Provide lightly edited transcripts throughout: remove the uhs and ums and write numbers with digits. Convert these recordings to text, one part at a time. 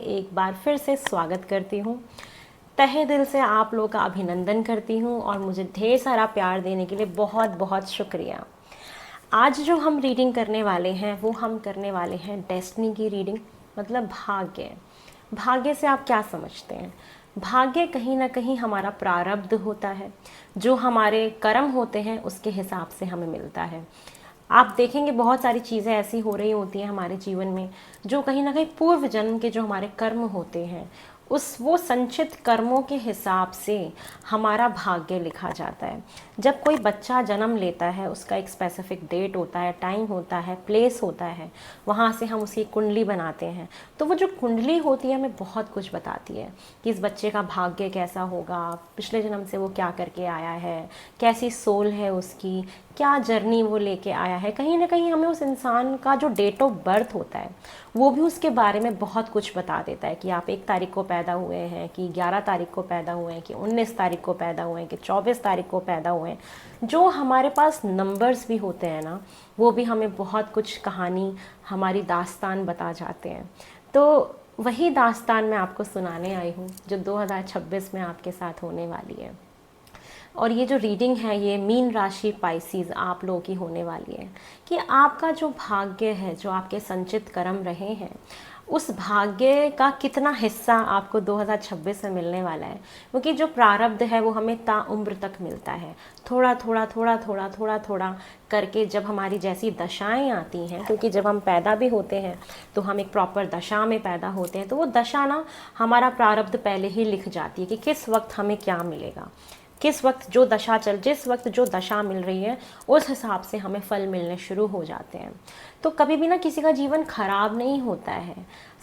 एक बार फिर से स्वागत करती हूँ। तहे दिल से आप लोगों का अभिनंदन करती हूँ और मुझे ढेर सारा प्यार देने के लिए बहुत बहुत शुक्रिया। आज जो हम रीडिंग करने वाले हैं वो हम करने वाले हैं डेस्टिनी की रीडिंग, मतलब भाग्य। भाग्य से आप क्या समझते हैं? भाग्य कहीं ना कहीं हमारा प्रारब्ध होता है, जो हमारे कर्म होते हैं उसके हिसाब से हमें मिलता है। आप देखेंगे बहुत सारी चीज़ें ऐसी हो रही होती हैं हमारे जीवन में जो कहीं ना कहीं पूर्व जन्म के जो हमारे कर्म होते हैं उस वो संचित कर्मों के हिसाब से हमारा भाग्य लिखा जाता है। जब कोई बच्चा जन्म लेता है उसका एक स्पेसिफिक डेट होता है, टाइम होता है, प्लेस होता है, वहाँ से हम उसकी कुंडली बनाते हैं। तो वो जो कुंडली होती है हमें बहुत कुछ बताती है कि इस बच्चे का भाग्य कैसा होगा, पिछले जन्म से वो क्या करके आया है, कैसी सोल है उसकी, क्या जर्नी वो लेके आया है। कहीं ना कहीं हमें उस इंसान का जो डेट ऑफ बर्थ होता है वो भी उसके बारे में बहुत कुछ बता देता है कि आप 1 तारीख को पैदा हुए हैं, कि 11 तारीख को पैदा हुए हैं, कि 19 तारीख को पैदा हुए हैं, कि 24 तारीख को पैदा हुए हैं। जो हमारे पास नंबर्स भी होते हैं ना, वो भी हमें बहुत कुछ कहानी, हमारी दास्तान बता जाते हैं। तो वही दास्तान मैं आपको सुनाने आई हूँ जो 2026 में आपके साथ होने वाली है। और ये जो रीडिंग है ये मीन राशि पाइसीज आप लोगों की होने वाली है कि आपका जो भाग्य है, जो आपके संचित कर्म रहे हैं, उस भाग्य का कितना हिस्सा आपको 2026 में मिलने वाला है। क्योंकि जो प्रारब्ध है वो हमें ताउम्र तक मिलता है, थोड़ा थोड़ा थोड़ा थोड़ा थोड़ा थोड़ा करके जब हमारी जैसी दशाएं आती हैं। क्योंकि जब हम पैदा भी होते हैं तो हम एक प्रॉपर दशा में पैदा होते हैं, तो वो दशा ना हमारा प्रारब्ध पहले ही लिख जाती है कि किस वक्त हमें क्या मिलेगा, किस वक्त जिस वक्त जो दशा मिल रही है उस हिसाब से हमें फल मिलने शुरू हो जाते हैं। तो कभी भी ना किसी का जीवन खराब नहीं होता है,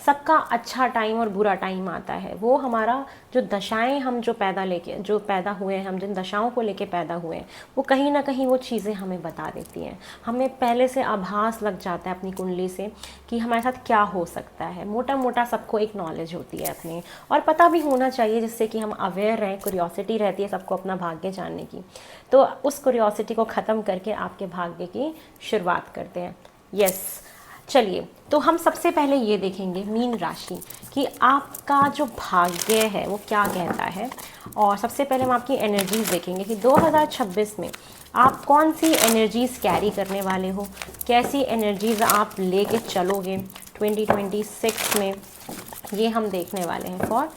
सबका अच्छा टाइम और बुरा टाइम आता है। वो हमारा जो दशाएं हम जो पैदा हुए हैं, हम जिन दशाओं को लेके पैदा हुए हैं, वो कहीं ना कहीं वो चीज़ें हमें बता देती हैं। हमें पहले से आभास लग जाता है अपनी कुंडली से कि हमारे साथ क्या हो सकता है। मोटा मोटा सबको एक नॉलेज होती है अपनी, और पता भी होना चाहिए जिससे कि हम अवेयर रहें। क्यूरियोसिटी रहती है सबको अपना भाग्य जानने की। तो उस क्यूरियोसिटी को ख़त्म करके आपके भाग्य की शुरुआत करते हैं। यस, चलिए तो हम सबसे पहले ये देखेंगे मीन राशि कि आपका जो भाग्य है वो क्या कहता है। और सबसे पहले हम आपकी एनर्जीज देखेंगे कि 2026 में आप कौन सी एनर्जीज कैरी करने वाले हो, कैसी एनर्जीज आप लेके चलोगे 2026 में। ये हम देखने वाले हैं फॉर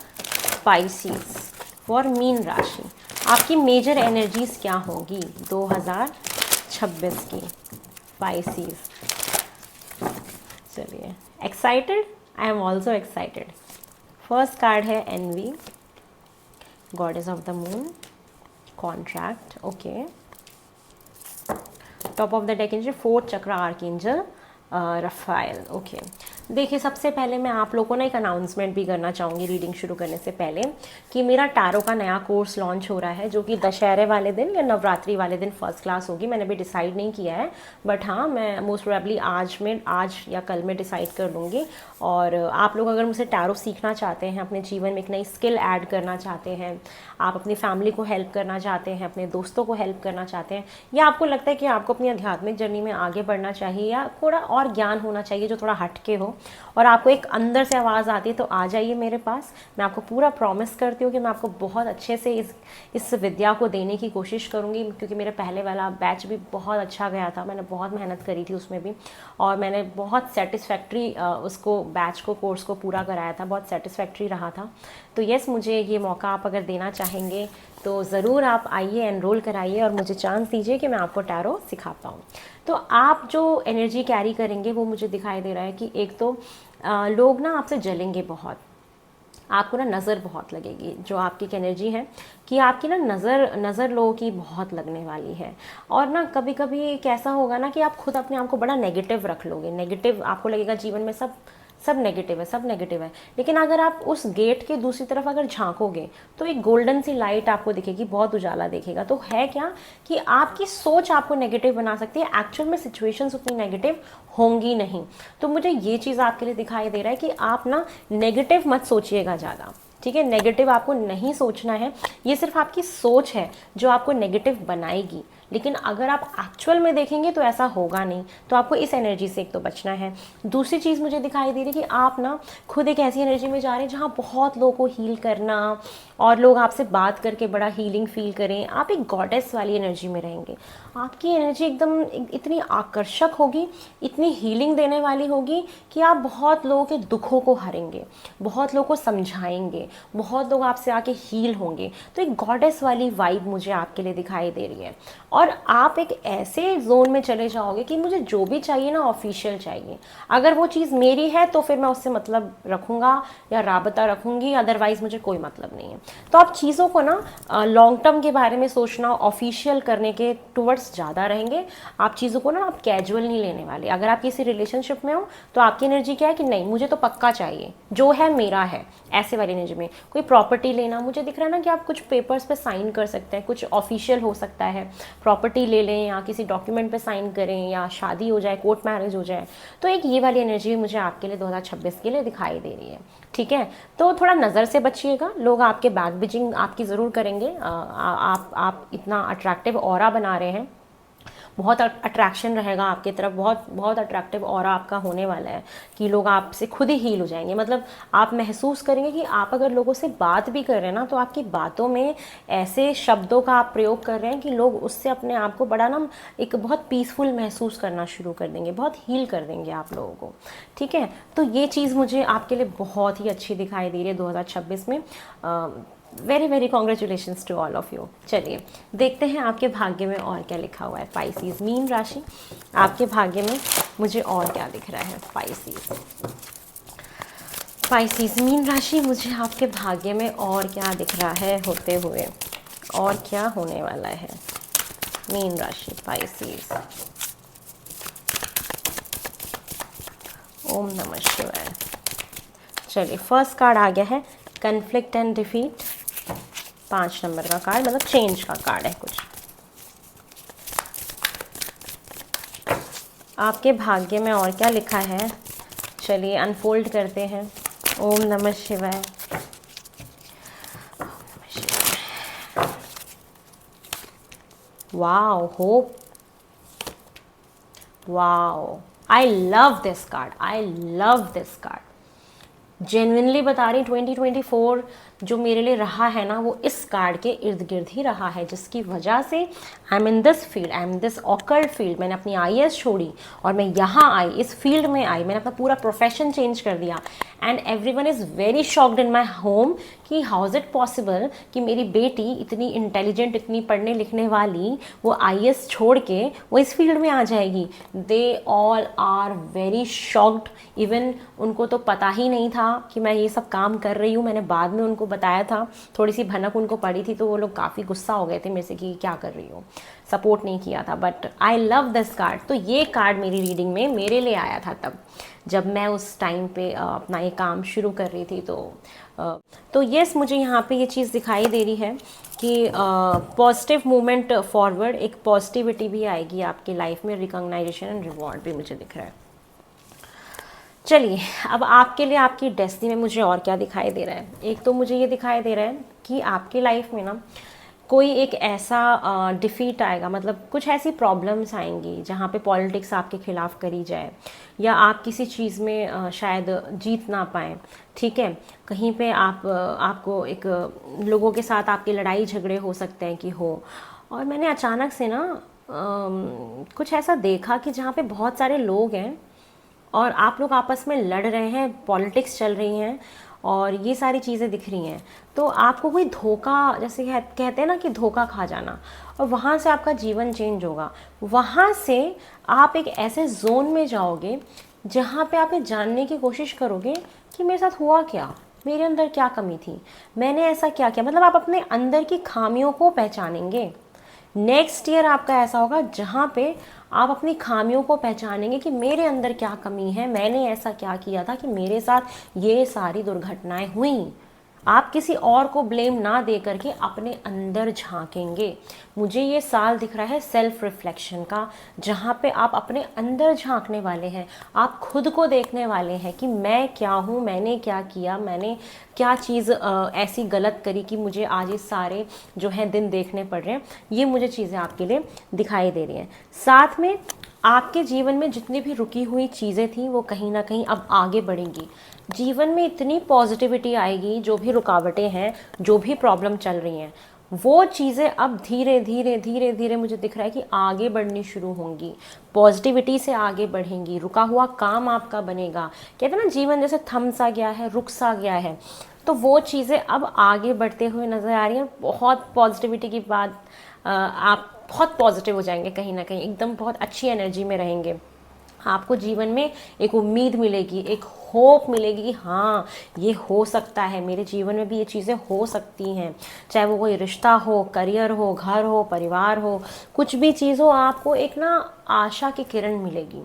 स्पाइसीज, फॉर मीन राशि। आपकी मेजर एनर्जीज क्या होगी 2026 की स्पाइसीज। चलिए, excited? I am also excited. First card है एनवी, goddess of the moon, contract, okay. Top of the deck angel, fourth chakra archangel Raphael, okay. देखिए, सबसे पहले मैं आप लोगों को ना एक अनाउंसमेंट भी करना चाहूँगी रीडिंग शुरू करने से पहले कि मेरा टैरो का नया कोर्स लॉन्च हो रहा है जो कि दशहरे वाले दिन या नवरात्रि वाले दिन फर्स्ट क्लास होगी। मैंने भी डिसाइड नहीं किया है, बट हाँ, मैं मोस्ट प्रोबेबली आज या कल में डिसाइड कर लूँगी। और आप लोग अगर मुझसे टैरो सीखना चाहते हैं, अपने जीवन में एक नई स्किल ऐड करना चाहते हैं, आप अपनी फैमिली को हेल्प करना चाहते हैं, अपने दोस्तों को हेल्प करना चाहते हैं, या आपको लगता है कि आपको अपनी आध्यात्मिक जर्नी में आगे बढ़ना चाहिए या थोड़ा और ज्ञान होना चाहिए जो थोड़ा हटके हो, और आपको एक अंदर से आवाज़ आती है, तो आ जाइए मेरे पास। मैं आपको पूरा प्रॉमिस करती हूँ कि मैं आपको बहुत अच्छे से इस विद्या को देने की कोशिश करूँगी। क्योंकि मेरा पहले वाला बैच भी बहुत अच्छा गया था, मैंने बहुत मेहनत करी थी उसमें भी, और मैंने बहुत सेटिस्फैक्ट्री उसको बैच को कोर्स को पूरा कराया था, बहुत सेटिस्फैक्ट्री रहा था। तो यस, मुझे ये मौका आप अगर देना चाहेंगे तो ज़रूर आप आइए, एनरोल कराइए और मुझे चांस दीजिए कि मैं आपको टैरो सिखा पाऊँ। तो आप जो एनर्जी कैरी करेंगे वो मुझे दिखाई दे रहा है कि एक तो लोग ना आपसे जलेंगे बहुत, आपको ना नज़र बहुत लगेगी। जो आपकी एक एनर्जी है कि आपकी ना नज़र लोगों की बहुत लगने वाली है। और ना कभी कभी कैसा होगा ना कि आप खुद अपने आप को बड़ा नेगेटिव रख लोगे, नेगेटिव आपको लगेगा जीवन में सब नेगेटिव है, सब नेगेटिव है। लेकिन अगर आप उस गेट के दूसरी तरफ अगर झांकोगे तो एक गोल्डन सी लाइट आपको दिखेगी, बहुत उजाला दिखेगा। तो है क्या कि आपकी सोच आपको नेगेटिव बना सकती है, एक्चुअल में सिचुएशंस उतनी नेगेटिव होंगी नहीं। तो मुझे ये चीज़ आपके लिए दिखाई दे रहा है कि आप ना नेगेटिव मत सोचिएगा ज़्यादा, ठीक है। नेगेटिव आपको नहीं सोचना है, ये सिर्फ आपकी सोच है जो आपको नेगेटिव बनाएगी। लेकिन अगर आप एक्चुअल में देखेंगे तो ऐसा होगा नहीं। तो आपको इस एनर्जी से एक तो बचना है। दूसरी चीज़ मुझे दिखाई दे रही है कि आप ना खुद एक ऐसी एनर्जी में जा रहे हैं जहाँ बहुत लोगों को हील करना और लोग आपसे बात करके बड़ा हीलिंग फील करें। आप एक गॉडेस वाली एनर्जी में रहेंगे। आपकी एनर्जी एकदम इतनी आकर्षक होगी, इतनी हीलिंग देने वाली होगी कि आप बहुत लोगों के दुखों को हरेंगे, बहुत लोगों को समझाएंगे, बहुत लोग आपसे आके हील होंगे। तो एक गॉडेस वाली वाइब मुझे आपके लिए दिखाई दे रही है। और आप एक ऐसे जोन में चले जाओगे कि मुझे जो भी चाहिए ना ऑफिशियल चाहिए। अगर वो चीज़ मेरी है तो फिर मैं उससे मतलब रखूँगा या राबता रखूँगी, अदरवाइज़ मुझे कोई मतलब नहीं है। तो आप चीज़ों को ना लॉन्ग टर्म के बारे में सोचना, ऑफिशियल करने के टूवर्ड्स ज़्यादा रहेंगे। आप चीज़ों को ना आप कैजुअल नहीं लेने वाले। अगर आप किसी रिलेशनशिप में हो तो आपकी एनर्जी क्या है कि नहीं, मुझे तो पक्का चाहिए, जो है मेरा है, ऐसे वाली एनर्जी में। कोई प्रॉपर्टी लेना, मुझे दिख रहा है ना कि आप कुछ पेपर्स पे साइन कर सकते हैं, कुछ ऑफिशियल हो सकता है, प्रॉपर्टी ले लें या किसी डॉक्यूमेंट पे साइन करें या शादी हो जाए, कोर्ट मैरिज हो जाए। तो एक ये वाली एनर्जी मुझे आपके लिए 2026 के लिए दिखाई दे रही है। ठीक है, तो थोड़ा नज़र से बचिएगा। लोग आपके बैक बिचिंग आपकी ज़रूर करेंगे। आप इतना अट्रैक्टिव ऑरा बना रहे हैं, बहुत अट्रैक्शन रहेगा आपकी तरफ, बहुत बहुत अट्रैक्टिव ऑरा आपका होने वाला है कि लोग आपसे खुद ही हील हो जाएंगे। मतलब आप महसूस करेंगे कि आप अगर लोगों से बात भी कर रहे हैं ना तो आपकी बातों में ऐसे शब्दों का आप प्रयोग कर रहे हैं कि लोग उससे अपने आप को बड़ा ना एक बहुत पीसफुल महसूस करना शुरू कर देंगे, बहुत हील कर देंगे आप लोगों को। ठीक है, तो ये चीज़ मुझे आपके लिए बहुत ही अच्छी दिखाई दे रही है 2026 में। Very very congratulations to all of you. चलिए देखते हैं आपके भाग्य में और क्या लिखा हुआ है। पाइसीज मीन राशि, आपके भाग्य में मुझे और क्या दिख रहा है। पाइसीज मीन राशि, मुझे आपके भाग्य में और क्या दिख रहा है होते हुए, और क्या होने वाला है। मीन राशि पाइसीज। ओम नमः शिवाय। चलिए फर्स्ट कार्ड आ गया है कन्फ्लिक्ट एंड डिफीट। 5 नंबर का कार्ड, मतलब चेंज का कार्ड है कुछ। आपके भाग्य में और क्या लिखा है, चलिए अनफोल्ड करते हैं। ओम नमः शिवाय। Wow, hope. Wow, I love this card, I love this card. Genuinely बता रही, 2024 जो मेरे लिए रहा है ना वो इस कार्ड के इर्द गिर्द ही रहा है, जिसकी वजह से I am in this field, I am this occult field. मैंने अपनी आईएएस छोड़ी और मैं यहाँ आई, इस फील्ड में आई, मैंने अपना पूरा प्रोफेशन चेंज कर दिया। And everyone is very shocked in my home कि हाउ इज़ इट पॉसिबल कि मेरी बेटी इतनी इंटेलिजेंट, इतनी पढ़ने लिखने वाली, वो आईएएस छोड़ के वो इस फील्ड में आ जाएगी। They all are very shocked. Even उनको तो पता ही नहीं था कि मैं ये सब काम कर रही हूँ। मैंने बाद में उनको बताया था, थोड़ी सी भनक उनको पड़ी थी, तो वो लोग काफ़ी गुस्सा हो गए थे मेरे से कि क्या कर रही हो, सपोर्ट नहीं किया था। But I love this card. तो ये कार्ड मेरी रीडिंग में मेरे लिए आया था तब जब मैं उस टाइम पे अपना ये काम शुरू कर रही थी। तो येस, मुझे यहाँ पे ये चीज़ दिखाई दे रही है कि पॉजिटिव मूवमेंट फॉरवर्ड, एक पॉजिटिविटी भी आएगी आपकी लाइफ में, रिकॉग्नाइजेशन एंड रिवॉर्ड भी मुझे दिख रहा है। चलिए अब आपके लिए आपकी डेस्टिनी में मुझे और क्या दिखाई दे रहा है। एक तो मुझे ये दिखाई दे रहा है कि आपकी लाइफ में ना कोई एक ऐसा डिफीट आएगा, मतलब कुछ ऐसी प्रॉब्लम्स आएंगी जहाँ पे पॉलिटिक्स आपके खिलाफ करी जाए या आप किसी चीज़ में शायद जीत ना पाएँ। ठीक है, कहीं पे आपको एक लोगों के साथ आपकी लड़ाई झगड़े हो सकते हैं कि हो। और मैंने अचानक से ना कुछ ऐसा देखा कि जहाँ पे बहुत सारे लोग हैं और आप लोग आपस में लड़ रहे हैं, पॉलिटिक्स चल रही हैं और ये सारी चीज़ें दिख रही हैं। तो आपको कोई धोखा, जैसे कहते हैं ना कि धोखा खा जाना, और वहाँ से आपका जीवन चेंज होगा। वहाँ से आप एक ऐसे जोन में जाओगे जहाँ पे आप ये जानने की कोशिश करोगे कि मेरे साथ हुआ क्या, मेरे अंदर क्या कमी थी, मैंने ऐसा क्या किया। मतलब आप अपने अंदर की खामियों को पहचानेंगे। नेक्स्ट ईयर आपका ऐसा होगा जहाँ पे आप अपनी खामियों को पहचानेंगे कि मेरे अंदर क्या कमी है, मैंने ऐसा क्या किया था कि मेरे साथ ये सारी दुर्घटनाएं हुई। आप किसी और को ब्लेम ना दे करके अपने अंदर झांकेंगे। मुझे ये साल दिख रहा है सेल्फ रिफ्लेक्शन का, जहाँ पे आप अपने अंदर झांकने वाले हैं, आप खुद को देखने वाले हैं कि मैं क्या हूँ, मैंने क्या किया, मैंने क्या चीज़ ऐसी गलत करी कि मुझे आज ये सारे जो हैं दिन देखने पड़ रहे हैं। ये मुझे चीज़ें आपके लिए दिखाई दे रही हैं। साथ में आपके जीवन में जितनी भी रुकी हुई चीज़ें थी वो कहीं ना कहीं अब आगे बढ़ेंगी। जीवन में इतनी पॉजिटिविटी आएगी, जो भी रुकावटें हैं, जो भी प्रॉब्लम चल रही हैं, वो चीज़ें अब धीरे धीरे धीरे धीरे मुझे दिख रहा है कि आगे बढ़नी शुरू होंगी, पॉजिटिविटी से आगे बढ़ेंगी, रुका हुआ काम आपका बनेगा। कहते हैं ना, जीवन जैसे थम सा गया है, रुक सा गया है, तो वो चीज़ें अब आगे बढ़ते हुए नज़र आ रही हैं। बहुत पॉजिटिविटी की बात, आप बहुत पॉजिटिव हो जाएंगे, कहीं ना कहीं एकदम बहुत अच्छी एनर्जी में रहेंगे। आपको जीवन में एक उम्मीद मिलेगी, एक होप मिलेगी कि हाँ ये हो सकता है, मेरे जीवन में भी ये चीज़ें हो सकती हैं। चाहे वो कोई रिश्ता हो, करियर हो, घर हो, परिवार हो, कुछ भी चीज़ हो, आपको एक ना आशा की किरण मिलेगी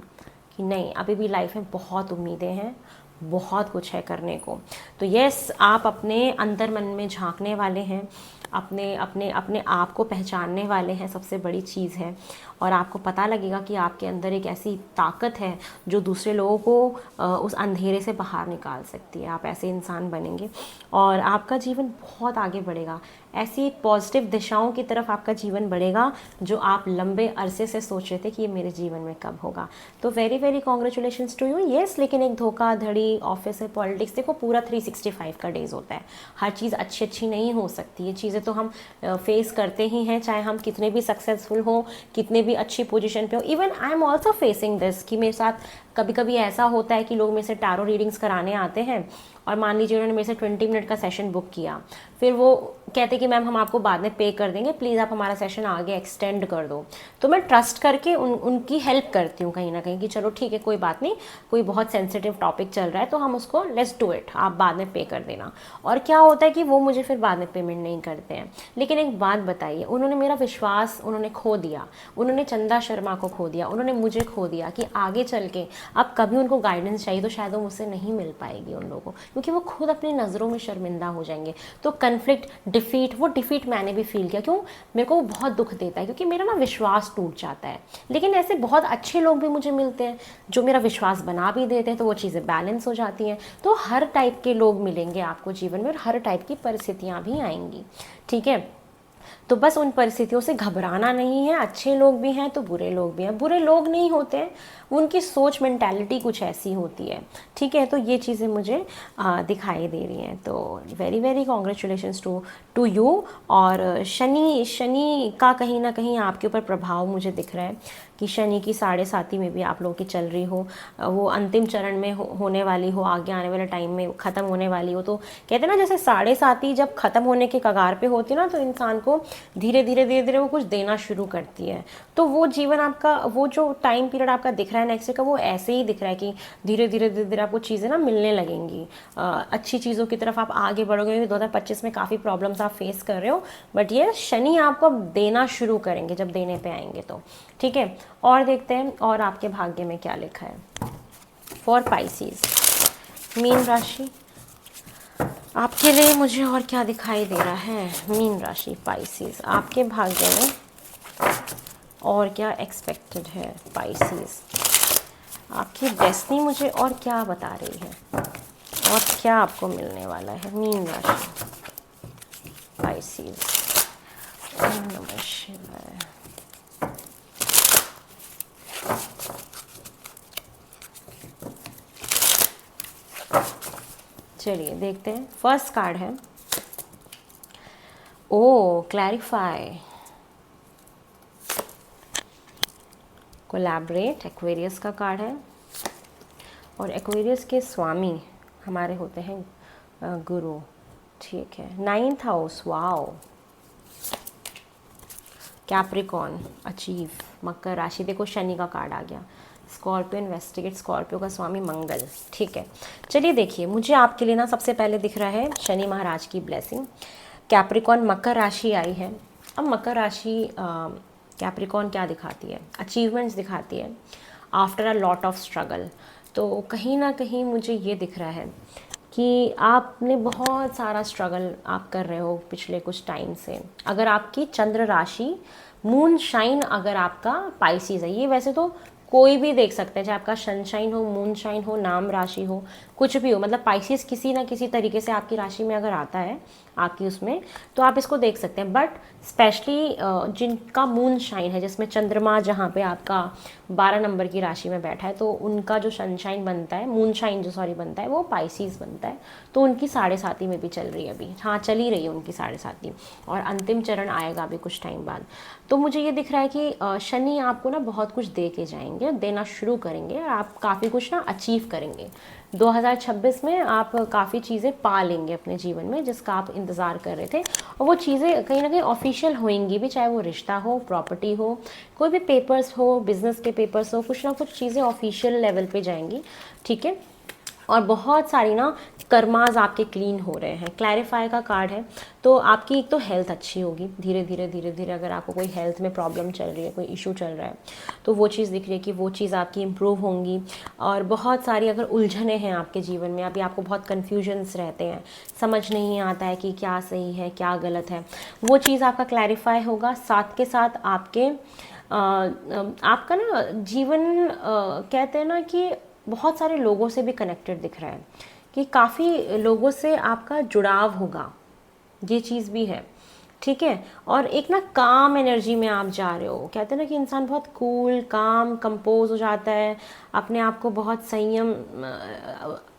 कि नहीं, अभी भी लाइफ में बहुत उम्मीदें हैं, बहुत कुछ है करने को। तो यस, आप अपने अंदर मन में झांकने वाले हैं, अपने अपने अपने आप को पहचानने वाले हैं, सबसे बड़ी चीज़ है। और आपको पता लगेगा कि आपके अंदर एक ऐसी ताकत है जो दूसरे लोगों को उस अंधेरे से बाहर निकाल सकती है। आप ऐसे इंसान बनेंगे और आपका जीवन बहुत आगे बढ़ेगा। ऐसी पॉजिटिव दिशाओं की तरफ आपका जीवन बढ़ेगा जो आप लंबे अरसे से सोच रहे थे कि ये मेरे जीवन में कब होगा। तो very very congratulations to you. Yes, लेकिन एक धोखाधड़ी, ऑफिस है, पॉलिटिक्स, देखो पूरा 365 का डेज होता है। हर चीज़ अच्छी अच्छी नहीं हो सकती। ये चीज़ें तो हम फेस करते ही हैं, चाहे हम कितने भी सक्सेसफुल हों, कितने भी अच्छी पोजीशन पे हो। Even I am also facing this कि मेरे साथ कभी कभी ऐसा होता है कि लोग मेरे से टैरो रीडिंग्स कराने आते हैं और मान लीजिए उन्होंने मेरे से 20 मिनट का सेशन बुक किया, फिर वो कहते कि मैम हम आपको बाद में पे कर देंगे, प्लीज़ आप हमारा सेशन आगे एक्सटेंड कर दो। तो मैं ट्रस्ट करके उनकी हेल्प करती हूँ कहीं ना कहीं कि चलो ठीक है, कोई बात नहीं, कोई बहुत सेंसिटिव टॉपिक चल रहा है तो हम उसको लेट्स डू इट, आप बाद में पे कर देना। और क्या होता है कि वो मुझे फिर बाद में पेमेंट नहीं करते हैं। लेकिन एक बात बताइए, उन्होंने मेरा विश्वास उन्होंने खो दिया, उन्होंने चंदा शर्मा को खो दिया, उन्होंने मुझे खो दिया कि आगे चल के अब कभी उनको गाइडेंस चाहिए तो शायद वो मुझसे नहीं मिल पाएगी उन लोगों को, क्योंकि वो खुद अपनी नज़रों में शर्मिंदा हो जाएंगे। तो कन्फ्लिक्ट, डिफीट, वो डिफीट मैंने भी फील किया। क्यों? मेरे को वो बहुत दुख देता है क्योंकि मेरा ना विश्वास टूट जाता है। लेकिन ऐसे बहुत अच्छे लोग भी मुझे मिलते हैं जो मेरा विश्वास बना भी देते हैं, तो वो चीज़ें बैलेंस हो जाती हैं। तो हर टाइप के लोग मिलेंगे आपको जीवन में और हर टाइप की परिस्थितियाँ भी आएंगी, ठीक है। तो बस उन परिस्थितियों से घबराना नहीं है। अच्छे लोग भी हैं तो बुरे लोग भी हैं। बुरे लोग नहीं होते हैं, उनकी सोच, मेंटालिटी कुछ ऐसी होती है, ठीक है। तो ये चीज़ें मुझे दिखाई दे रही हैं। तो very very congratulations to you. और शनि का कहीं ना कहीं आपके ऊपर प्रभाव मुझे दिख रहा है कि शनि की 7.5 में भी आप लोगों की चल रही हो, वो अंतिम चरण में होने वाली हो, आगे आने वाले टाइम में ख़त्म होने वाली हो। तो कहते हैं ना, जैसे 7.5 जब ख़त्म होने के कगार पे होती है ना, तो इंसान को धीरे धीरे धीरे धीरे वो कुछ देना शुरू करती है। तो वो जीवन आपका, वो जो टाइम पीरियड आपका दिख रहा है नेक्स्ट का, वो ऐसे ही दिख रहा है कि धीरे धीरे धीरे धीरे आपको चीज़ें ना मिलने लगेंगी, अच्छी चीज़ों की तरफ आप आगे बढ़ोगे। 2025 में काफ़ी प्रॉब्लम्स आप फेस कर रहे हो, बट ये शनि आपको देना शुरू करेंगे जब देने पे आएंगे तो, ठीक है। और देखते हैं और आपके भाग्य में क्या लिखा है फॉर पाइसेस, मीन राशि। आपके लिए मुझे और क्या दिखाई दे रहा है? मीन राशि, पाइसेस, आपके भाग्य में और क्या एक्सपेक्टेड है? पाइसेस, आपकी डेस्टिनी मुझे और क्या बता रही है और क्या आपको मिलने वाला है? मीन राशि, पाइसेस। ओम नमः शिवाय। चलिए देखते हैं। फर्स्ट कार्ड है ओ क्लैरिफाई, कोलैबोरेट, एक्वेरियस का कार्ड है। और एक्वेरियस के स्वामी हमारे होते हैं गुरु, ठीक है। 9th house, wow. Capricorn, achieve, मकर राशि, देखो शनि का कार्ड आ गया। स्कॉर्पियो, इन्वेस्टिगेट, स्कॉर्पियो का स्वामी मंगल, ठीक है। चलिए देखिए, मुझे आपके लिए ना सबसे पहले दिख रहा है शनि महाराज की ब्लेसिंग। कैप्रिकॉर्न, मकर राशि आई है। अब मकर राशि कैप्रिकॉर्न क्या दिखाती है? अचीवमेंट्स दिखाती है after a lot of struggle. तो कहीं ना कहीं मुझे ये दिख रहा है कि आपने बहुत सारा स्ट्रगल आप कर रहे हो पिछले कुछ टाइम से। अगर आपकी चंद्र राशि मून शाइन अगर आपका पाइसिस है, ये वैसे तो कोई भी देख सकते हैं, चाहे आपका सनशाइन हो, मून शाइन हो, नाम राशि हो, कुछ भी हो, मतलब पाइसिस किसी ना किसी तरीके से आपकी राशि में अगर आता है आपकी उसमें, तो आप इसको देख सकते हैं। बट स्पेशली जिनका मून शाइन है, जिसमें चंद्रमा जहाँ पे आपका 12 नंबर की राशि में बैठा है, तो उनका जो सनशाइन बनता है, मून शाइन जो सॉरी बनता है, वो पाइसिस बनता है। तो उनकी 7.5 में भी चल रही है अभी, हाँ चल ही रही है उनकी 7.5, और अंतिम चरण आएगा अभी कुछ टाइम बाद। तो मुझे ये दिख रहा है कि शनि आपको ना बहुत कुछ दे के जाएंगे, देना शुरू करेंगे, और आप काफ़ी कुछ ना अचीव करेंगे। 2026 में आप काफ़ी चीज़ें पा लेंगे अपने जीवन में जिसका आप इंतज़ार कर रहे थे, और वो चीज़ें कहीं ना कहीं ऑफिशियल होंगी भी, चाहे वो रिश्ता हो, प्रॉपर्टी हो, कोई भी पेपर्स हो, बिजनेस के पेपर्स हो, कुछ ना कुछ चीज़ें ऑफिशियल लेवल पे जाएंगी, ठीक है। और बहुत सारी ना कर्माज आपके क्लीन हो रहे हैं। क्लैरिफाई का कार्ड है, तो आपकी एक तो हेल्थ अच्छी होगी धीरे धीरे धीरे धीरे। अगर आपको कोई हेल्थ में प्रॉब्लम चल रही है, कोई इशू चल रहा है, तो वो चीज़ दिख रही है कि वो चीज़ आपकी इम्प्रूव होंगी। और बहुत सारी अगर उलझने हैं आपके जीवन में, अभी आपको बहुत कन्फ्यूजन्स रहते हैं, समझ नहीं आता है कि क्या सही है क्या गलत है, वो चीज़ आपका क्लैरिफाई होगा। साथ के साथ आपके आपका ना जीवन कहते हैं ना कि बहुत सारे लोगों से भी कनेक्टेड दिख रहा है, कि काफ़ी लोगों से आपका जुड़ाव होगा, ये चीज़ भी है, ठीक है। और एक ना काम एनर्जी में आप जा रहे हो, कहते हैं ना कि इंसान बहुत कूल काम कंपोज हो जाता है, अपने आप को बहुत संयम,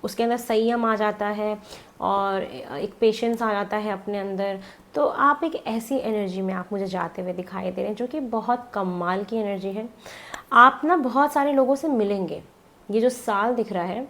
उसके अंदर संयम आ जाता है, और एक पेशेंस आ जाता है अपने अंदर। तो आप एक ऐसी एनर्जी में आप मुझे जाते हुए दिखाई दे रहे हैं जो कि बहुत कमाल की एनर्जी है। आप ना बहुत सारे लोगों से मिलेंगे, ये जो साल दिख रहा है,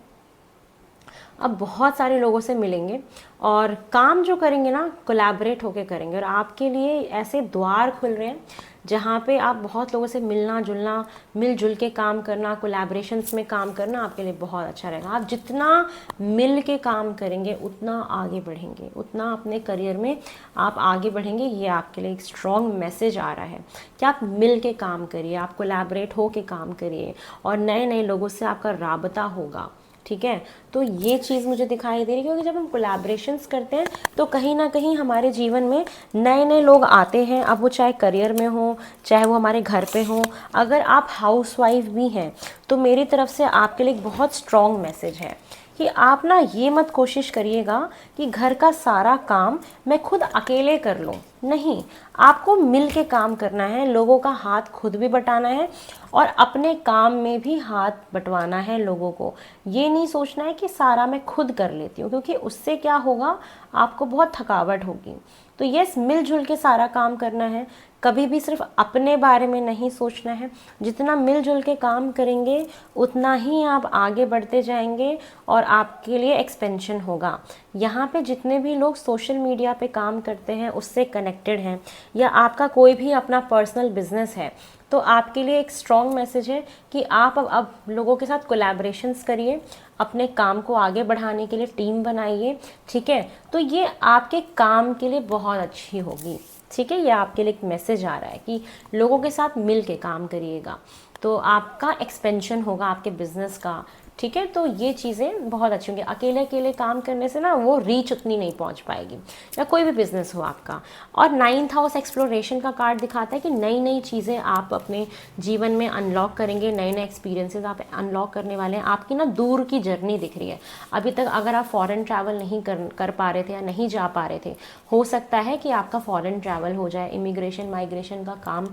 अब बहुत सारे लोगों से मिलेंगे, और काम जो करेंगे ना कोलैबोरेट होके करेंगे, और आपके लिए ऐसे द्वार खुल रहे हैं जहाँ पे आप बहुत लोगों से मिलना जुलना, मिलजुल के काम करना, कोलैबोरेशंस में काम करना आपके लिए बहुत अच्छा रहेगा। आप जितना मिल के काम करेंगे उतना आगे बढ़ेंगे, उतना अपने करियर में आप आगे बढ़ेंगे। ये आपके लिए एक स्ट्रॉन्ग मैसेज आ रहा है कि आप मिल के काम करिए, आप कोलैबोरेट हो के काम करिए, और नए नए लोगों से आपका राबता होगा, ठीक है। तो ये चीज़ मुझे दिखाई दे रही है, क्योंकि जब हम कोलैबोरेशंस करते हैं तो कहीं ना कहीं हमारे जीवन में नए नए लोग आते हैं, अब वो चाहे करियर में हो, चाहे वो हमारे घर पे हो। अगर आप हाउसवाइफ भी हैं तो मेरी तरफ से आपके लिए एक बहुत स्ट्रॉन्ग मैसेज है कि आप ना ये मत कोशिश करिएगा कि घर का सारा काम मैं खुद अकेले कर लूँ, नहीं, आपको मिल के काम करना है, लोगों का हाथ खुद भी बटाना है, और अपने काम में भी हाथ बंटवाना है लोगों को। ये नहीं सोचना है कि सारा मैं खुद कर लेती हूँ, क्योंकि उससे क्या होगा, आपको बहुत थकावट होगी। तो यस, मिलजुल के सारा काम करना है, कभी भी सिर्फ अपने बारे में नहीं सोचना है। जितना मिलजुल के काम करेंगे उतना ही आप आगे बढ़ते जाएंगे, और आपके लिए एक्सपेंशन होगा। यहाँ पे जितने भी लोग सोशल मीडिया पे काम करते हैं, उससे कनेक्टेड हैं, या आपका कोई भी अपना पर्सनल बिजनेस है, तो आपके लिए एक स्ट्रॉन्ग मैसेज है कि आप अब लोगों के साथ कोलैबोरेशंस करिए, अपने काम को आगे बढ़ाने के लिए टीम बनाइए, ठीक है। तो ये आपके काम के लिए बहुत अच्छी होगी, ठीक है। ये आपके लिए एक मैसेज आ रहा है कि लोगों के साथ मिल के काम करिएगा, तो आपका एक्सपेंशन होगा आपके बिजनेस का, ठीक है। तो ये चीज़ें बहुत अच्छी होंगी। अकेले अकेले काम करने से ना वो रीच उतनी नहीं पहुंच पाएगी, या कोई भी बिजनेस हो आपका। और 9th हाउस एक्सप्लोरेशन का कार्ड दिखाता है कि नई नई चीज़ें आप अपने जीवन में अनलॉक करेंगे, नए नए एक्सपीरियंसेस आप अनलॉक करने वाले हैं। आपकी ना दूर की जर्नी दिख रही है। अभी तक अगर आप फॉरेन ट्रैवल नहीं कर पा रहे थे या नहीं जा पा रहे थे, हो सकता है कि आपका फॉरेन ट्रैवल हो जाए, इमिग्रेशन माइग्रेशन का काम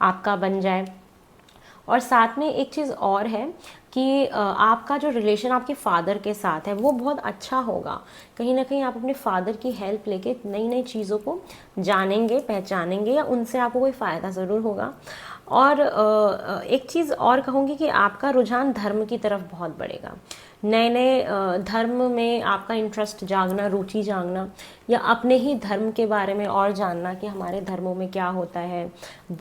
आपका बन जाए। और साथ में एक चीज़ और है कि आपका जो रिलेशन आपके फादर के साथ है वो बहुत अच्छा होगा। कहीं ना कहीं आप अपने फादर की हेल्प लेके नई नई चीज़ों को जानेंगे, पहचानेंगे, या उनसे आपको कोई फ़ायदा ज़रूर होगा। और एक चीज़ और कहूँगी कि आपका रुझान धर्म की तरफ बहुत बढ़ेगा। नए नए धर्म में आपका इंटरेस्ट जागना, रुचि जागना, या अपने ही धर्म के बारे में और जानना कि हमारे धर्मों में क्या होता है,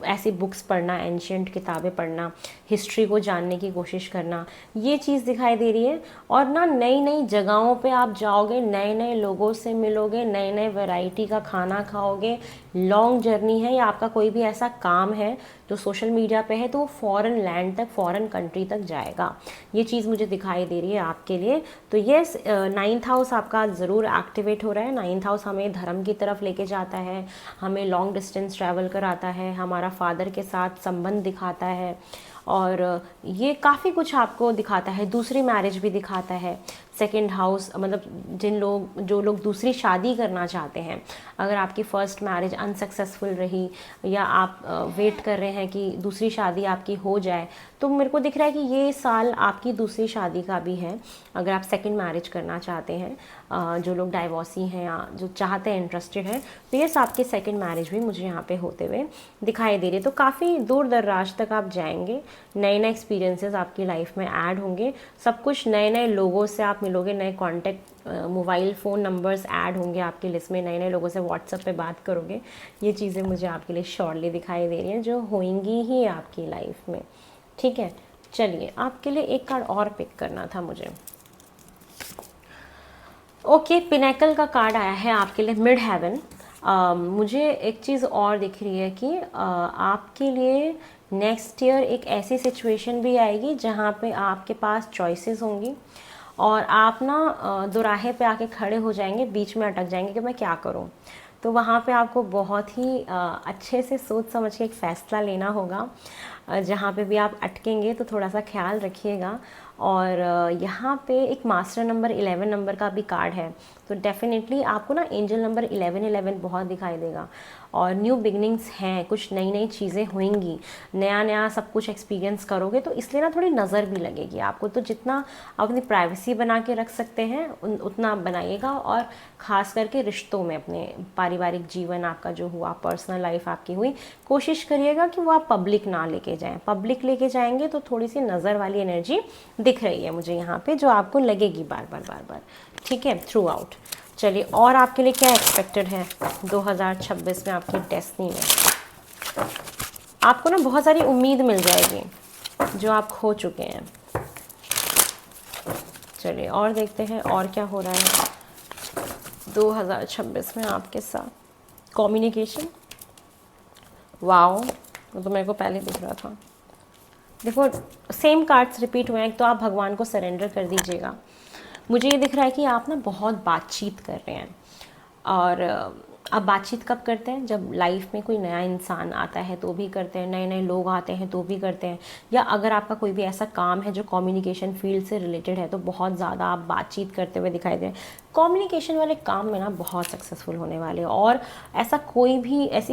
ऐसी बुक्स पढ़ना, एंशियंट किताबें पढ़ना, हिस्ट्री को जानने की कोशिश करना, ये चीज़ दिखाई दे रही है। और ना नई नई जगहों पे आप जाओगे, नए नए लोगों से मिलोगे, नए नए वैरायटी का खाना खाओगे। लॉन्ग जर्नी है या आपका कोई भी ऐसा काम है जो सोशल मीडिया पे है, तो वो फॉरेन लैंड तक, फॉरेन कंट्री तक जाएगा। ये चीज़ मुझे दिखाई दे रही है आपके लिए। तो येस, 9th हाउस आपका ज़रूर एक्टिवेट हो रहा है। 9th हाउस हमें धर्म की तरफ लेके जाता है, हमें लॉन्ग डिस्टेंस ट्रैवल कराता है, हमारा फादर के साथ संबंध दिखाता है, और ये काफ़ी कुछ आपको दिखाता है। दूसरी मैरिज भी दिखाता है। सेकंड हाउस मतलब जो लोग दूसरी शादी करना चाहते हैं, अगर आपकी फ़र्स्ट मैरिज अनसक्सेसफुल रही या आप वेट कर रहे हैं कि दूसरी शादी आपकी हो जाए, तो मेरे को दिख रहा है कि ये साल आपकी दूसरी शादी का भी है। अगर आप सेकंड मैरिज करना चाहते हैं, जो लोग डाइवोर्सी हैं या जो चाहते हैं, इंटरेस्टेड हैं, तो ये आपके सेकंड मैरिज भी मुझे यहाँ पे होते हुए दिखाई दे रही है। तो काफ़ी दूर दराज तक आप जाएंगे, नए नए एक्सपीरियंसेस आपकी लाइफ में ऐड होंगे, सब कुछ नए नए लोगों से आप मिलोगे, नए contact, mobile phone numbers add होंगे आपकी लिस्ट में, नए नए लोगों से व्हाट्सएप पे बात करोगे। ये चीज़ें मुझे आपके लिए श्योरली दिखाई दे रही हैं, जो होंगी ही आपकी लाइफ में। ठीक है, चलिए आपके लिए एक कार्ड और पिक करना था मुझे। ओके, पिनेकल का कार्ड आया है आपके लिए, मिड हेवन। मुझे एक चीज़ और दिख रही है कि आपके लिए नेक्स्ट ईयर एक ऐसी सिचुएशन भी आएगी जहाँ पे आपके पास चॉइसेस होंगी और आप ना दोराहे पे आके खड़े हो जाएंगे, बीच में अटक जाएंगे कि मैं क्या करूँ। तो वहाँ पे आपको बहुत ही अच्छे से सोच समझ के एक फ़ैसला लेना होगा। जहाँ पे भी आप अटकेंगे तो थोड़ा सा ख्याल रखिएगा। और यहाँ पे एक मास्टर नंबर 11 नंबर का भी कार्ड है, तो डेफिनेटली आपको ना एंजल नंबर 1111 बहुत दिखाई देगा। और न्यू बिगनिंग्स हैं, कुछ नई नई चीज़ें होंगी, नया नया सब कुछ एक्सपीरियंस करोगे, तो इसलिए ना थोड़ी नज़र भी लगेगी आपको। तो जितना आप अपनी प्राइवेसी बना के रख सकते हैं उतना बनाइएगा। और ख़ास करके रिश्तों में, अपने पारिवारिक जीवन आपका जो हुआ, पर्सनल लाइफ आपकी हुई, कोशिश करिएगा कि वो आप पब्लिक ना लेके जाएं। पब्लिक लेके जाएंगे तो थोड़ी सी नज़र वाली एनर्जी दिख रही है मुझे यहाँ पे, जो आपको लगेगी बार बार। ठीक है, थ्रू आउट। चलिए, और आपके लिए क्या एक्सपेक्टेड है 2026 में आपकी डेस्टिनी में। आपको ना बहुत सारी उम्मीद मिल जाएगी जो आप खो चुके हैं। चलिए और देखते हैं और क्या हो रहा है 2026 में आपके साथ। कम्युनिकेशन, वाओ, वो तो मेरे को पहले दिख रहा था। देखो, सेम कार्ड्स रिपीट हुए हैं, तो आप भगवान को सरेंडर कर दीजिएगा। मुझे ये दिख रहा है कि आप ना बहुत बातचीत कर रहे हैं। और आप बातचीत कब करते हैं? जब लाइफ में कोई नया इंसान आता है तो भी करते हैं, नए नए लोग आते हैं तो भी करते हैं, या अगर आपका कोई भी ऐसा काम है जो कम्युनिकेशन फील्ड से रिलेटेड है तो बहुत ज़्यादा आप बातचीत करते हुए दिखाई दे। कम्युनिकेशन वाले काम में ना बहुत सक्सेसफुल होने वाले। और ऐसी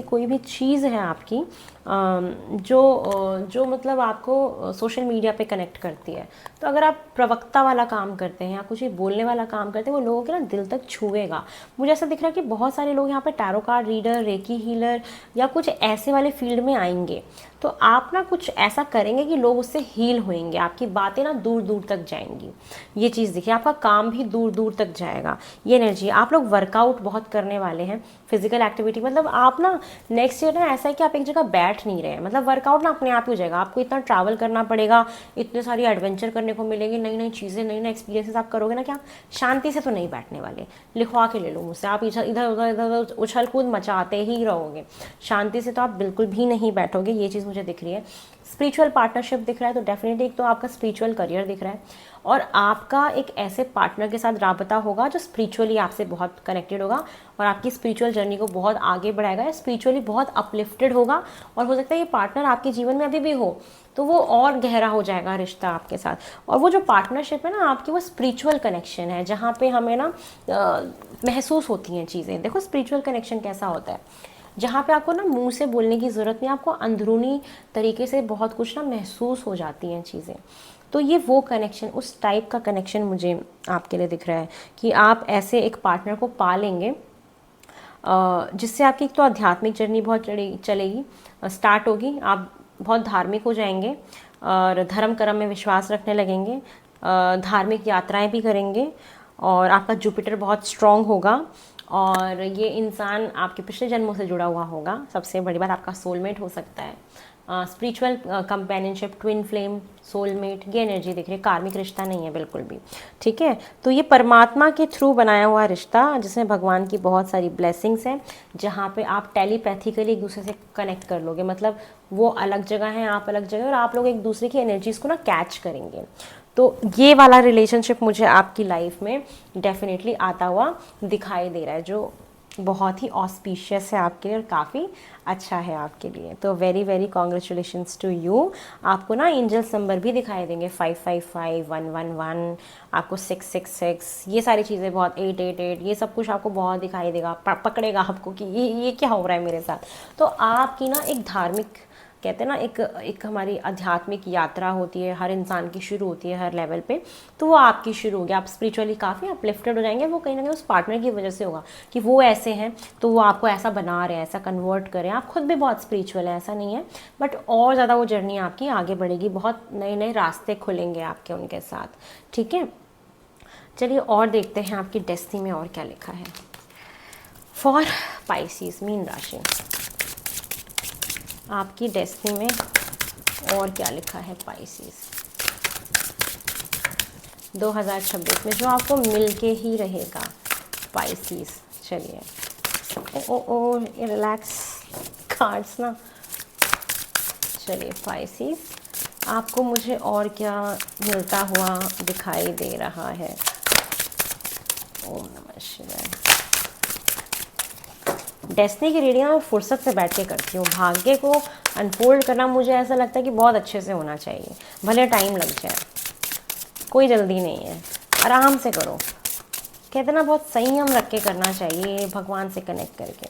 कोई भी चीज़ है आपकी जो मतलब आपको सोशल मीडिया पे कनेक्ट करती है, तो अगर आप प्रवक्ता वाला काम करते हैं या कुछ बोलने वाला काम करते हैं, वो लोगों के ना दिल तक छुएगा। मुझे ऐसा दिख रहा है कि बहुत सारे लोग यहाँ पे tarot card reader, recce healer या कुछ ऐसे वाले फील्ड में आएंगे, तो आप ना कुछ ऐसा करेंगे कि लोग उससे हील होंगे, आपकी बातें ना दूर दूर तक जाएंगी। ये चीज़ देखिए, आपका काम भी दूर दूर तक जाएगा। ये एनर्जी, आप लोग वर्कआउट बहुत करने वाले हैं, फिजिकल एक्टिविटी, मतलब आप ना नेक्स्ट ईयर ना ऐसा है कि आप एक जगह बैठ नहीं रहे हैं, मतलब वर्कआउट ना अपने आप ही हो जाएगा। आपको इतना ट्रैवल करना पड़ेगा, इतने सारी एडवेंचर करने को मिलेंगे, नई नई चीज़ें, नई नई एक्सपीरियंसेस आप करोगे ना कि आप शांति से तो नहीं बैठने वाले। लिखवा के ले लो मुझसे, आप इधर उधर उछल कूद मचाते ही रहोगे, शांति से तो आप बिल्कुल भी नहीं बैठोगे। ये चीज़ मुझे दिख रही है। स्पिरिचुअल पार्टनरशिप दिख रहा है, तो डेफिनेटली एक तो आपका स्पिरिचुअल करियर दिख रहा है, और आपका एक ऐसे पार्टनर के साथ राबता होगा जो स्पिरिचुअली आपसे बहुत कनेक्टेड होगा और आपकी स्पिरिचुअल जर्नी को बहुत आगे बढ़ाएगा, स्पिरिचुअली बहुत अपलिफ्टेड होगा। और हो सकता है ये पार्टनर आपके जीवन में अभी भी हो, तो वो और गहरा हो जाएगा रिश्ता आपके साथ। और वो जो पार्टनरशिप है ना आपकी, वो स्पिरिचुअल कनेक्शन है, जहाँ पे हमें ना महसूस होती हैं चीज़ें। देखो स्पिरिचुअल कनेक्शन कैसा होता है, जहाँ पे आपको ना मुंह से बोलने की ज़रूरत नहीं, आपको अंदरूनी तरीके से बहुत कुछ ना महसूस हो जाती हैं चीज़ें। तो ये वो कनेक्शन, उस टाइप का कनेक्शन मुझे आपके लिए दिख रहा है कि आप ऐसे एक पार्टनर को पा लेंगे जिससे आपकी एक तो आध्यात्मिक जर्नी बहुत चलेगी, स्टार्ट होगी। आप बहुत धार्मिक हो जाएंगे और धर्म कर्म में विश्वास रखने लगेंगे, धार्मिक यात्राएं भी करेंगे, और आपका जुपिटर बहुत स्ट्रॉन्ग होगा। और ये इंसान आपके पिछले जन्मों से जुड़ा हुआ होगा। सबसे बड़ी बात, आपका सोलमेट हो सकता है। Spiritual companionship, twin flame, soulmate, ये एनर्जी दिख रही है। कार्मिक रिश्ता नहीं है बिल्कुल भी, ठीक है। तो ये परमात्मा के थ्रू बनाया हुआ रिश्ता, जिसमें भगवान की बहुत सारी ब्लेसिंग्स हैं, जहाँ पे आप टेलीपैथिकली एक दूसरे से कनेक्ट कर लोगे। मतलब वो अलग जगह हैं, आप अलग जगह, और आप लोग एक दूसरे की एनर्जीज को ना कैच करेंगे। तो ये वाला रिलेशनशिप मुझे आपकी लाइफ में डेफिनेटली आता हुआ दिखाई दे रहा है, जो बहुत ही ऑस्पिशियस है आपके लिए और काफ़ी अच्छा है आपके लिए। तो very very congratulations to you. आपको ना एंजल्स नंबर भी दिखाई देंगे, 555, 111, आपको 666, ये सारी चीज़ें बहुत, 888, ये सब कुछ आपको बहुत दिखाई देगा, पकड़ेगा आपको कि ये क्या हो रहा है मेरे साथ। तो आपकी ना एक धार्मिक, कहते हैं ना, एक हमारी आध्यात्मिक यात्रा होती है, हर इंसान की शुरू होती है हर लेवल पे। तो वो आपकी शुरू होगी, आप स्पिरिचुअली काफ़ी अपलिफ्टेड हो जाएंगे। वो कहीं ना कहीं उस पार्टनर की वजह से होगा कि वो ऐसे हैं, तो वो आपको ऐसा बना रहे हैं, ऐसा कन्वर्ट करें। आप खुद भी बहुत स्पिरिचुअल है, ऐसा नहीं है, बट और ज़्यादा वो जर्नी आपकी आगे बढ़ेगी, बहुत नए नए रास्ते खुलेंगे आपके उनके साथ, ठीक है। चलिए और देखते हैं आपकी डेस्टिनी में और क्या लिखा है फॉर पाइसेस, मीन राशि। आपकी डेस्टिनी में और क्या लिखा है पाइसेस 2026 में, जो आपको मिलके ही रहेगा पाइसेस। चलिए, ओ रिलैक्स कार्ड्स ना। चलिए पाइसेस, आपको मुझे और क्या मिलता हुआ दिखाई दे रहा है। ओम नमः शिवाय। डेस्टिनी की रीडिंग मैं फुर्सत से बैठ के करती हूँ। भाग्य को अनफोल्ड करना मुझे ऐसा लगता है कि बहुत अच्छे से होना चाहिए, भले टाइम लग जाए, कोई जल्दी नहीं है, आराम से करो। कहते ना, बहुत संयम रख के करना चाहिए, भगवान से कनेक्ट करके।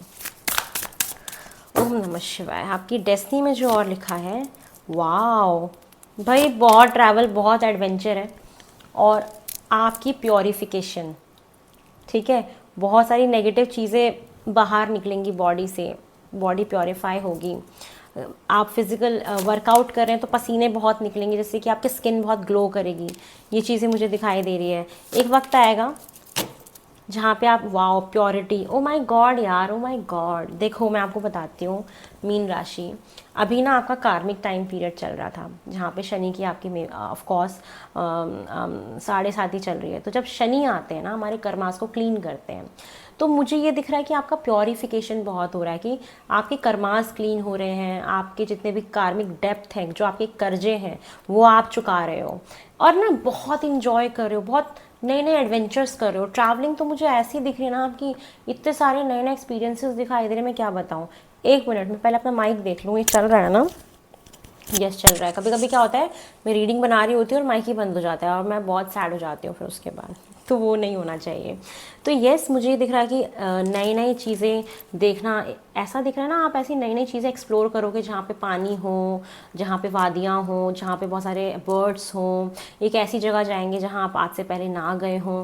ओम नमः शिवाय। आपकी डेस्टिनी में जो और लिखा है, वाओ भाई, बहुत ट्रैवल, बहुत एडवेंचर है, और आपकी प्योरिफिकेशन, ठीक है। बहुत सारी नेगेटिव चीज़ें बाहर निकलेंगी बॉडी से, बॉडी प्योरीफाई होगी। आप फिज़िकल वर्कआउट कर रहे हैं तो पसीने बहुत निकलेंगे, जिससे कि आपकी स्किन बहुत ग्लो करेगी। ये चीज़ें मुझे दिखाई दे रही है। एक वक्त आएगा जहाँ पे आप, wow purity, oh my God यार, ओ माय गॉड। देखो मैं आपको बताती हूँ, मीन राशि, अभी ना आपका कार्मिक टाइम पीरियड चल रहा था, जहाँ पे शनि की आपकी ऑफ कोर्स 7.5 ही चल रही है। तो जब शनि आते हैं ना, हमारे कर्मास को क्लीन करते हैं, तो मुझे ये दिख रहा है कि आपका प्योरिफिकेशन बहुत हो रहा है, कि आपके कर्मास क्लीन हो रहे हैं, आपके जितने भी कार्मिक डेप्थ हैं, जो आपके कर्जे हैं, वो आप चुका रहे हो, और ना बहुत इंजॉय कर रहे हो, बहुत नए नए एडवेंचर्स कर रहे हो। ट्रैवलिंग तो मुझे ऐसी दिख रही है ना आपकी, इतने सारे नए नए एक्सपीरियंसेस दिखाई दे रहे हैं, मैं क्या बताऊँ। एक मिनट में पहले अपना माइक देख लूँ, ये चल रहा है ना। यस चल रहा है। कभी कभी क्या होता है, मैं रीडिंग बना रही होती हूँ और माइक ही बंद हो जाता है, और मैं बहुत सैड हो जाती हूँ फिर उसके बाद, तो वो नहीं होना चाहिए। तो यस, मुझे ये दिख रहा है कि नई नई चीज़ें देखना, ऐसा दिख रहा है ना, आप ऐसी नई नई चीज़ें एक्सप्लोर करोगे, जहाँ पे पानी हो, जहाँ पे वादियाँ हो, जहाँ पे बहुत सारे बर्ड्स हों। एक ऐसी जगह जाएंगे जहाँ आप आज से पहले ना गए हों।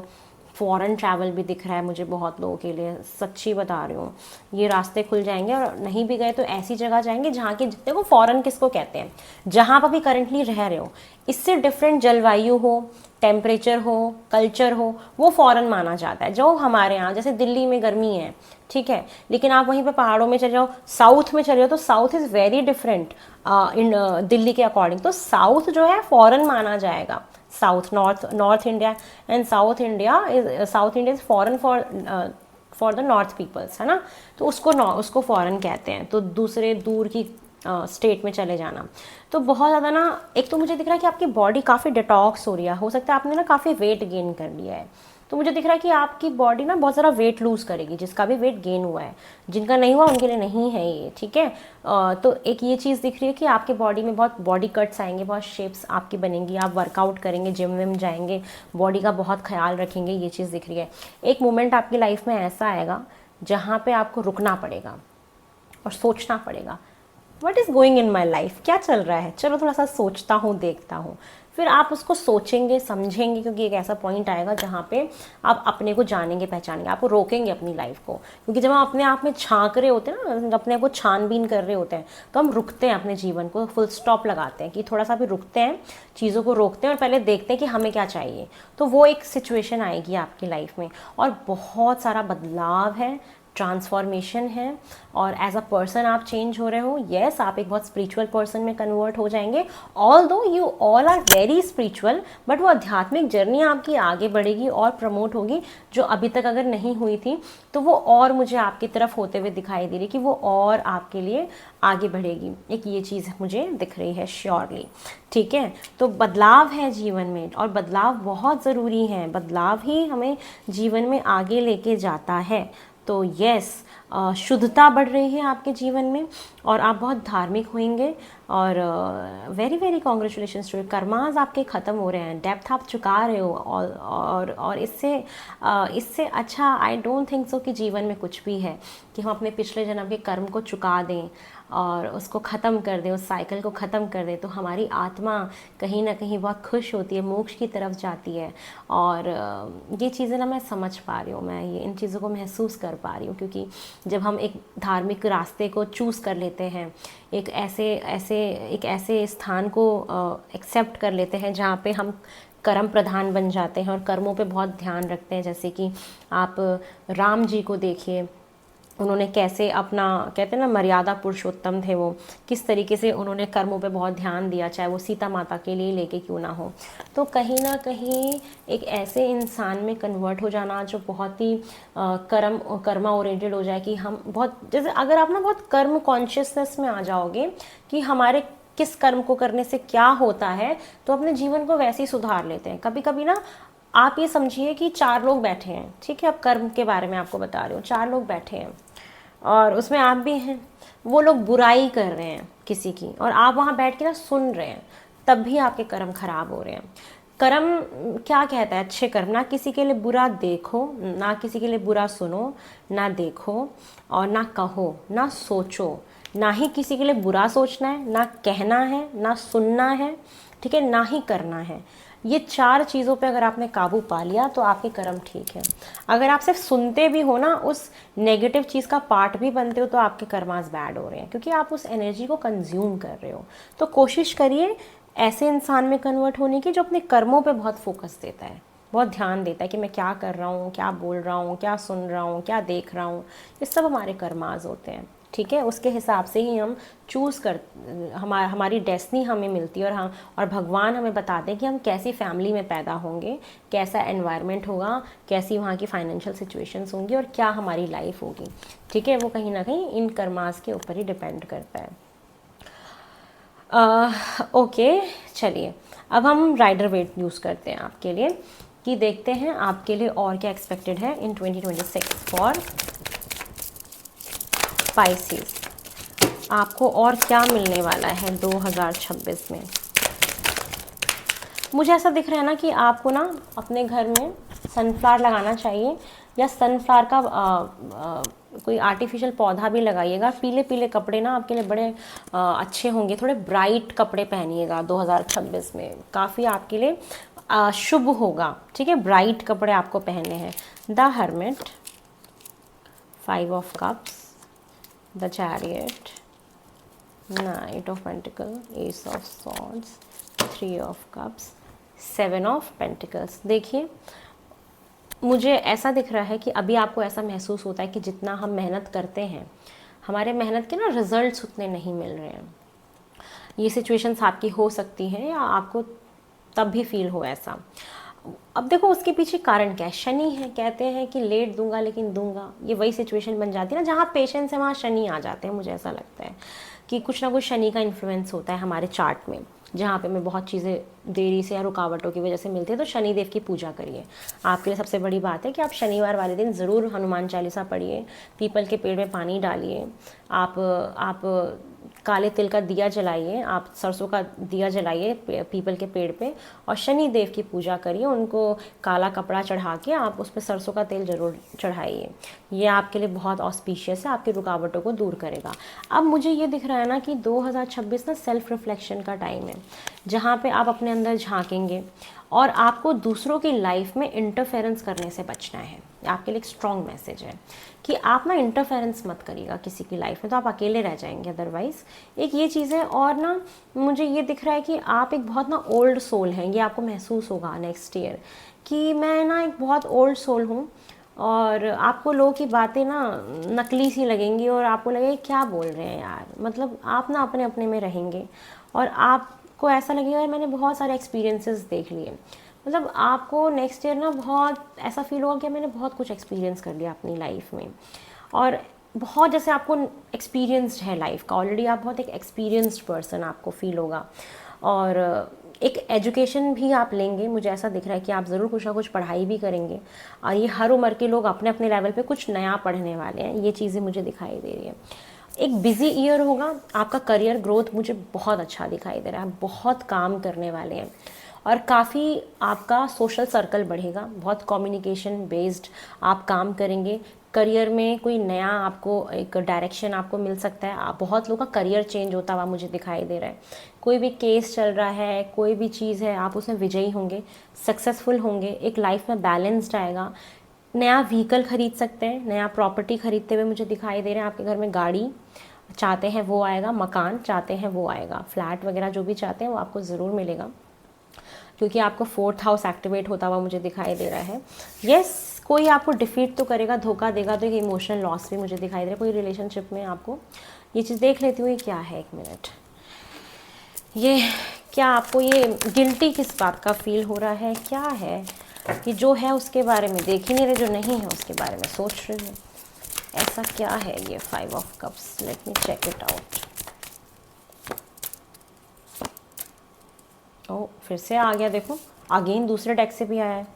फॉरेन ट्रैवल भी दिख रहा है मुझे बहुत लोगों के लिए, सच्ची बता रही हूँ। ये रास्ते खुल जाएंगे, और नहीं भी गए तो ऐसी जगह जाएंगे जहाँ के, जितने को फॉरेन किसको कहते हैं, जहाँ आप अभी करंटली रह रहे हो, इससे डिफरेंट जलवायु हो, टेम्परेचर हो, कल्चर हो, वो फॉरेन माना जाता है। जो हमारे यहाँ, जैसे दिल्ली में गर्मी है, ठीक है, लेकिन आप वहीं पे पहाड़ों में चले जाओ, साउथ में चले जाओ, तो South is very different in Delhi के अकॉर्डिंग। तो साउथ जो है फॉरेन माना जाएगा। South, North India and South India is foreign for the North peoples, है ना। तो उसको फॉरेन कहते हैं। तो दूसरे दूर की स्टेट में चले जाना, तो बहुत ज़्यादा ना, एक तो मुझे दिख रहा है कि आपकी बॉडी काफ़ी डिटॉक्स हो रही है। हो सकता है आपने ना काफ़ी वेट गेन कर लिया है, तो मुझे दिख रहा है कि आपकी बॉडी ना बहुत ज़्यादा वेट लूज़ करेगी। जिसका भी वेट गेन हुआ है, जिनका नहीं हुआ उनके लिए नहीं है ये, ठीक है। तो एक ये चीज़ दिख रही है कि आपके बॉडी में बहुत बॉडी कट्स आएंगे, बहुत शेप्स आपकी बनेंगी। आप वर्कआउट करेंगे, जिम विम जाएंगे, बॉडी का बहुत ख्याल रखेंगे, ये चीज़ दिख रही है। एक मोमेंट आपकी लाइफ में ऐसा आएगा जहाँ पे आपको रुकना पड़ेगा और सोचना पड़ेगा, what is going in my life, क्या चल रहा है, चलो थोड़ा सा सोचता हूँ, देखता हूँ। फिर आप उसको सोचेंगे, समझेंगे, क्योंकि एक ऐसा पॉइंट आएगा जहाँ पे आप अपने को जानेंगे, पहचानेंगे, आपको रोकेंगे अपनी लाइफ को। क्योंकि जब हम अपने आप में झांक रहे होते हैं ना, अपने आप को छानबीन कर रहे होते हैं, तो हम रुकते हैं, अपने जीवन को फुल स्टॉप लगाते हैं कि थोड़ा सा भी रुकते हैं, चीज़ों को रोकते हैं और पहले देखते हैं कि हमें क्या चाहिए। तो वो एक सिचुएशन आएगी आपकी लाइफ में और बहुत सारा बदलाव है, ट्रांसफॉर्मेशन है, और एज अ पर्सन आप चेंज हो रहे हो। येस, आप एक बहुत स्पिरिचुअल पर्सन में कन्वर्ट हो जाएंगे। Although you all are very spiritual, but वो आध्यात्मिक जर्नी आपकी आगे बढ़ेगी और प्रमोट होगी, जो अभी तक अगर नहीं हुई थी तो वो और मुझे आपकी तरफ होते हुए दिखाई दे रही कि वो और आपके लिए आगे बढ़ेगी। एक ये चीज़ मुझे दिख रही है श्योरली। ठीक है, तो बदलाव है जीवन में और बदलाव बहुत ज़रूरी है, बदलाव ही हमें जीवन में आगे लेके जाता है। तो यस, शुद्धता बढ़ रही है आपके जीवन में और आप बहुत धार्मिक होंगे और वेरी वेरी कॉन्ग्रेचुलेशंस टू। कर्मास आपके ख़त्म हो रहे हैं, डेप्थ आप चुका रहे हो और इससे अच्छा आई डोंट थिंक सो कि जीवन में कुछ भी है कि हम अपने पिछले जन्म के कर्म को चुका दें और उसको ख़त्म कर दें, उस साइकिल को ख़त्म कर दें। तो हमारी आत्मा कहीं ना कहीं बहुत खुश होती है, मोक्ष की तरफ जाती है। और ये चीज़ें ना मैं समझ पा रही हूँ, मैं ये इन चीज़ों को महसूस कर पा रही हूँ, क्योंकि जब हम एक धार्मिक रास्ते को चूज़ कर लेते हैं, एक ऐसे स्थान को एक्सेप्ट कर लेते हैं जहाँ पे हम कर्म प्रधान बन जाते हैं और कर्मों पे बहुत ध्यान रखते हैं। जैसे कि आप राम जी को देखिए, उन्होंने कैसे अपना, कहते हैं ना, मर्यादा पुरुषोत्तम थे वो, किस तरीके से उन्होंने कर्मों पे बहुत ध्यान दिया, चाहे वो सीता माता के लिए लेके क्यों ना हो। तो कहीं ना कहीं एक ऐसे इंसान में कन्वर्ट हो जाना जो बहुत ही कर्मा ओरिएंटेड हो जाए कि हम बहुत, जैसे अगर आप ना बहुत कर्म कॉन्शियसनेस में आ जाओगे कि हमारे किस कर्म को करने से क्या होता है, तो अपने जीवन को वैसे ही सुधार लेते हैं। कभी कभी ना आप ये समझिए कि 4 लोग बैठे हैं, ठीक है, अब कर्म के बारे में आपको बता रही हूँ, 4 लोग बैठे हैं और उसमें आप भी हैं। वो लोग बुराई कर रहे हैं किसी की और आप वहाँ बैठ के ना सुन रहे हैं, तब भी आपके कर्म खराब हो रहे हैं। कर्म क्या कहता है? अच्छे कर्म, ना किसी के लिए बुरा देखो, ना किसी के लिए बुरा सुनो, ना देखो और ना कहो, ना सोचो, ना ही किसी के लिए बुरा सोचना है, ना कहना है, ना सुनना है, ठीक है, ना ही करना है। ये 4 चीज़ों पे अगर आपने काबू पा लिया तो आपके कर्म ठीक है। अगर आप सिर्फ सुनते भी हो ना, उस नेगेटिव चीज़ का पार्ट भी बनते हो, तो आपके कर्मास बैड हो रहे हैं, क्योंकि आप उस एनर्जी को कंज्यूम कर रहे हो। तो कोशिश करिए ऐसे इंसान में कन्वर्ट होने की जो अपने कर्मों पे बहुत फोकस देता है, बहुत ध्यान देता है कि मैं क्या कर रहा हूँ, क्या बोल रहा हूँ, क्या सुन रहा हूँ, क्या देख रहा हूँ। ये सब हमारे कर्मास होते हैं, ठीक है। उसके हिसाब से ही हम चूज़ कर, हमारी डेस्टिनी हमें मिलती है और भगवान हमें बताते हैं कि हम कैसी फैमिली में पैदा होंगे, कैसा एनवायरनमेंट होगा, कैसी वहाँ की फाइनेंशियल सिचुएशंस होंगी और क्या हमारी लाइफ होगी, ठीक है। वो कहीं ना कहीं इन कर्मास के ऊपर ही डिपेंड करता है। ओके, चलिए अब हम राइडर वेट यूज़ करते हैं आपके लिए, कि देखते हैं आपके लिए और क्या एक्सपेक्टेड है इन 2026 फॉर स्पाइसेस। आपको और क्या मिलने वाला है 2026 में। मुझे ऐसा दिख रहा है ना कि आपको ना अपने घर में सनफ्लावर लगाना चाहिए, या सनफ्लावर का कोई आर्टिफिशियल पौधा भी लगाइएगा। पीले पीले कपड़े ना आपके लिए बड़े अच्छे होंगे, थोड़े ब्राइट कपड़े पहनिएगा 2026 में, काफ़ी आपके लिए शुभ होगा, ठीक है। ब्राइट कपड़े आपको पहनने हैं। The hermit, 5 of cups, the chariot, night of pentacle, S of swords, 3 of cups, 7 of pentacles. देखिए, मुझे ऐसा दिख रहा है कि अभी आपको ऐसा महसूस होता है कि जितना हम मेहनत करते हैं, हमारे मेहनत के ना रिजल्ट्स उतने नहीं मिल रहे हैं। ये सिचुएशंस आपकी हो सकती हैं या आपको तब भी फील हो ऐसा। अब देखो उसके पीछे कारण क्या है। शनि है, कहते हैं कि लेट दूंगा लेकिन दूंगा। ये वही सिचुएशन बन जाती है ना, जहाँ पेशेंस है वहाँ शनि आ जाते हैं। मुझे ऐसा लगता है कि कुछ ना कुछ शनि का इन्फ्लुएंस होता है हमारे चार्ट में, जहाँ पे हमें बहुत चीज़ें देरी से या रुकावटों की वजह से मिलती है। तो शनिदेव की पूजा करिए। आपके लिए सबसे बड़ी बात है कि आप शनिवार वाले दिन ज़रूर हनुमान चालीसा पढ़िए, पीपल के पेड़ में पानी डालिए, आप काले तिल का दिया जलाइए, आप सरसों का दिया जलाइए पीपल के पेड़ पे, और शनि देव की पूजा करिए, उनको काला कपड़ा चढ़ा के आप उस पर सरसों का तेल ज़रूर चढ़ाइए। ये आपके लिए बहुत ऑस्पिशियस है, आपकी रुकावटों को दूर करेगा। अब मुझे ये दिख रहा है ना कि 2026 ना सेल्फ रिफ्लेक्शन का टाइम है, जहाँ पे आप अपने अंदर झांकेंगे और आपको दूसरों की लाइफ में इंटरफेरेंस करने से बचना है। आपके लिए एक स्ट्रॉन्ग मैसेज है कि आप ना इंटरफेरेंस मत करिएगा किसी की लाइफ में, तो आप अकेले रह जाएंगे अदरवाइज़। एक ये चीज़ है, और ना मुझे ये दिख रहा है कि आप एक बहुत ना ओल्ड सोल हैं, ये आपको महसूस होगा नेक्स्ट ईयर कि मैं ना एक बहुत ओल्ड सोल हूँ, और आपको लोगों की बातें ना नकली सी लगेंगी और आपको लगेगा क्या बोल रहे हैं यार, मतलब आप ना अपने अपने में रहेंगे और आपको ऐसा लगेगा मैंने बहुत सारे एक्सपीरियंसेस देख लिए। मतलब आपको नेक्स्ट ईयर ना बहुत ऐसा फील होगा कि मैंने बहुत कुछ एक्सपीरियंस कर लिया अपनी लाइफ में, और बहुत जैसे आपको एक्सपीरियंस्ड है लाइफ का ऑलरेडी, आप बहुत एक एक्सपीरियंस्ड पर्सन आपको फील होगा। और एक एजुकेशन भी आप लेंगे, मुझे ऐसा दिख रहा है कि आप ज़रूर कुछ ना कुछ पढ़ाई भी करेंगे, और ये हर उम्र के लोग अपने अपने लेवल पे कुछ नया पढ़ने वाले हैं, ये चीज़ें मुझे दिखाई दे रही है। एक बिजी ईयर होगा, आपका करियर ग्रोथ मुझे बहुत अच्छा दिखाई दे रहा है, बहुत काम करने वाले हैं, और काफ़ी आपका सोशल सर्कल बढ़ेगा, बहुत कम्युनिकेशन बेस्ड आप काम करेंगे। करियर में कोई नया आपको एक डायरेक्शन आपको मिल सकता है, आप बहुत लोगों का करियर चेंज होता हुआ मुझे दिखाई दे रहा है। कोई भी केस चल रहा है, कोई भी चीज़ है, आप उसमें विजयी होंगे, सक्सेसफुल होंगे, एक लाइफ में बैलेंस्ड आएगा। नया व्हीकल खरीद सकते हैं, नया प्रॉपर्टी खरीदते हुए मुझे दिखाई दे रहे हैं। आपके घर में गाड़ी चाहते हैं वो आएगा, मकान चाहते हैं वो आएगा, फ्लैट वगैरह जो भी चाहते हैं वो आपको ज़रूर मिलेगा, क्योंकि आपको 4th हाउस एक्टिवेट होता हुआ मुझे दिखाई दे रहा है। यस, कोई आपको डिफीट तो करेगा, धोखा देगा, तो एक इमोशनल लॉस भी मुझे दिखाई दे रहा है कोई रिलेशनशिप में आपको। ये चीज़ देख लेती हूँ, ये क्या है, एक मिनट, ये क्या आपको ये गिल्टी किस बात का फील हो रहा है, क्या है कि जो है उसके बारे में देख ही नहीं रहे, जो नहीं है उसके बारे में सोच रहे हैं, ऐसा क्या है ये 5 of cups, let me check it out. ओ, फिर से आ गया, देखो अगेन दूसरे डेक से भी आया है।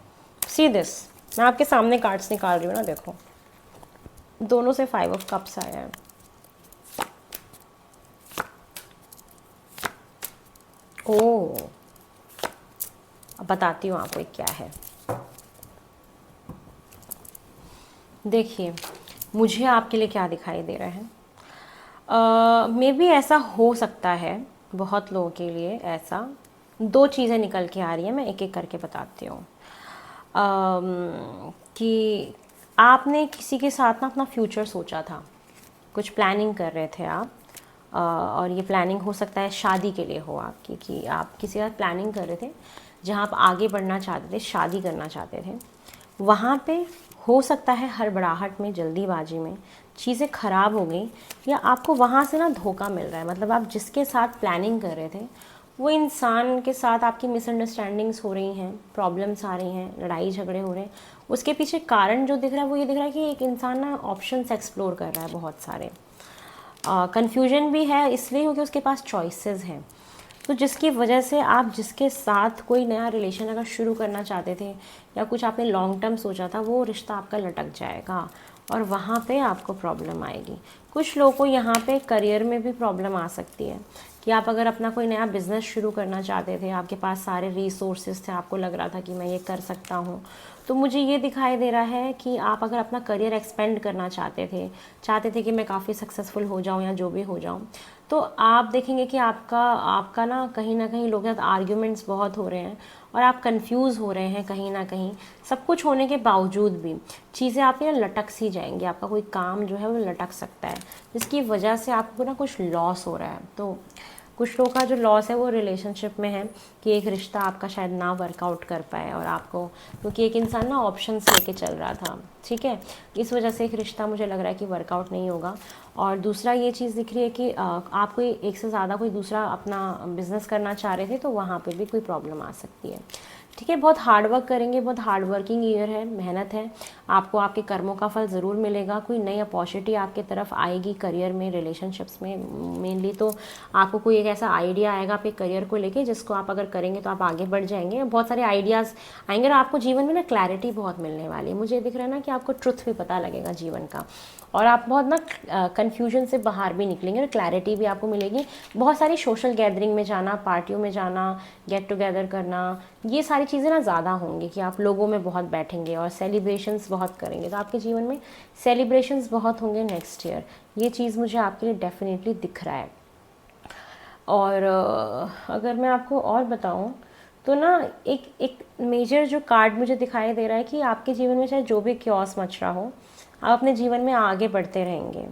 सी दिस, मैं आपके सामने कार्ड्स निकाल रही हूँ ना, देखो दोनों से 5 ऑफ कप्स आया है। ओ, अब बताती हूँ आपको क्या है। देखिए मुझे आपके लिए क्या दिखाई दे रहा है, मे बी ऐसा हो सकता है बहुत लोगों के लिए, ऐसा 2 चीज़ें निकल के आ रही हैं, मैं एक एक करके बताती हूँ। कि आपने किसी के साथ ना अपना फ्यूचर सोचा था, कुछ प्लानिंग कर रहे थे आप, और ये प्लानिंग हो सकता है शादी के लिए हो आपकी, कि आप किसी के साथ प्लानिंग कर रहे थे जहाँ आप आगे बढ़ना चाहते थे, शादी करना चाहते थे। वहाँ पे हो सकता है हड़बड़ाहट में, जल्दीबाजी में चीज़ें ख़राब हो गई, या आपको वहाँ से ना धोखा मिल रहा है। मतलब आप जिसके साथ प्लानिंग कर रहे थे वो इंसान के साथ आपकी मिसअंडरस्टैंडिंग्स हो रही हैं, प्रॉब्लम्स आ रही हैं, लड़ाई झगड़े हो रहे हैं। उसके पीछे कारण जो दिख रहा है वो ये दिख रहा है कि एक इंसान ना ऑप्शंस एक्सप्लोर कर रहा है बहुत सारे। कन्फ्यूजन भी है इसलिए क्योंकि उसके पास चॉइसेस हैं, तो जिसकी वजह से आप जिसके साथ कोई नया रिलेशन अगर शुरू करना चाहते थे या कुछ आपने लॉन्ग टर्म सोचा था, वो रिश्ता आपका लटक जाएगा और वहाँ पे आपको प्रॉब्लम आएगी। कुछ लोगों को यहाँ पे करियर में भी प्रॉब्लम आ सकती है कि आप अगर अपना कोई नया बिज़नेस शुरू करना चाहते थे, आपके पास सारे रिसोर्सेज थे, आपको लग रहा था कि मैं ये कर सकता हूँ, तो मुझे ये दिखाई दे रहा है कि आप अगर अपना करियर एक्सपेंड करना चाहते थे कि मैं काफ़ी सक्सेसफुल हो जाऊँ या जो भी हो जाऊँ, तो आप देखेंगे कि आपका ना कहीं लोगों के साथ आर्ग्यूमेंट्स बहुत हो रहे हैं और आप कंफ्यूज हो रहे हैं कहीं ना कहीं। सब कुछ होने के बावजूद भी चीज़ें आपकी ना लटक सी जाएंगी, आपका कोई काम जो है वो लटक सकता है, जिसकी वजह से आपको ना कुछ लॉस हो रहा है। तो कुछ लोगों का जो लॉस है वो रिलेशनशिप में है कि एक रिश्ता आपका शायद ना वर्कआउट कर पाए, और आपको क्योंकि एक इंसान ना ऑप्शंस लेके चल रहा था, ठीक है, इस वजह से एक रिश्ता मुझे लग रहा है कि वर्कआउट नहीं होगा। और दूसरा ये चीज़ दिख रही है कि आप कोई एक से ज़्यादा कोई दूसरा अपना बिजनेस करना चाह रहे थे, तो वहाँ पे भी कोई प्रॉब्लम आ सकती है। ठीक है। बहुत हार्ड वर्क करेंगे, बहुत हार्ड वर्किंग ईयर है, मेहनत है, आपको आपके कर्मों का फल ज़रूर मिलेगा। कोई नई अपॉर्चुनिटी आपके तरफ आएगी करियर में, रिलेशनशिप्स में मेनली, तो आपको कोई एक ऐसा आइडिया आएगा आपके करियर को लेके जिसको आप अगर करेंगे तो आप आगे बढ़ जाएंगे। बहुत सारे आइडियाज़ आएंगे और आपको जीवन में ना क्लैरिटी बहुत मिलने वाली है। मुझे दिख रहा है ना कि आपको ट्रुथ भी पता लगेगा जीवन का, और आप बहुत ना कन्फ्यूजन से बाहर भी निकलेंगे और क्लैरिटी भी आपको मिलेगी। बहुत सारी सोशल गैदरिंग में जाना, पार्टियों में जाना, गेट टुगेदर करना, ये सारी चीज़ें ना ज़्यादा होंगी कि आप लोगों में बहुत बैठेंगे और सेलिब्रेशंस बहुत करेंगे। तो आपके जीवन में सेलिब्रेशंस बहुत होंगे नेक्स्ट ईयर, ये चीज़ मुझे आपके लिए डेफिनेटली दिख रहा है। और अगर मैं आपको और बताऊं तो ना एक मेजर जो कार्ड मुझे दिखाई दे रहा है कि आपके जीवन में चाहे जो भी क्योस मच रहा हो, आप अपने जीवन में आगे बढ़ते रहेंगे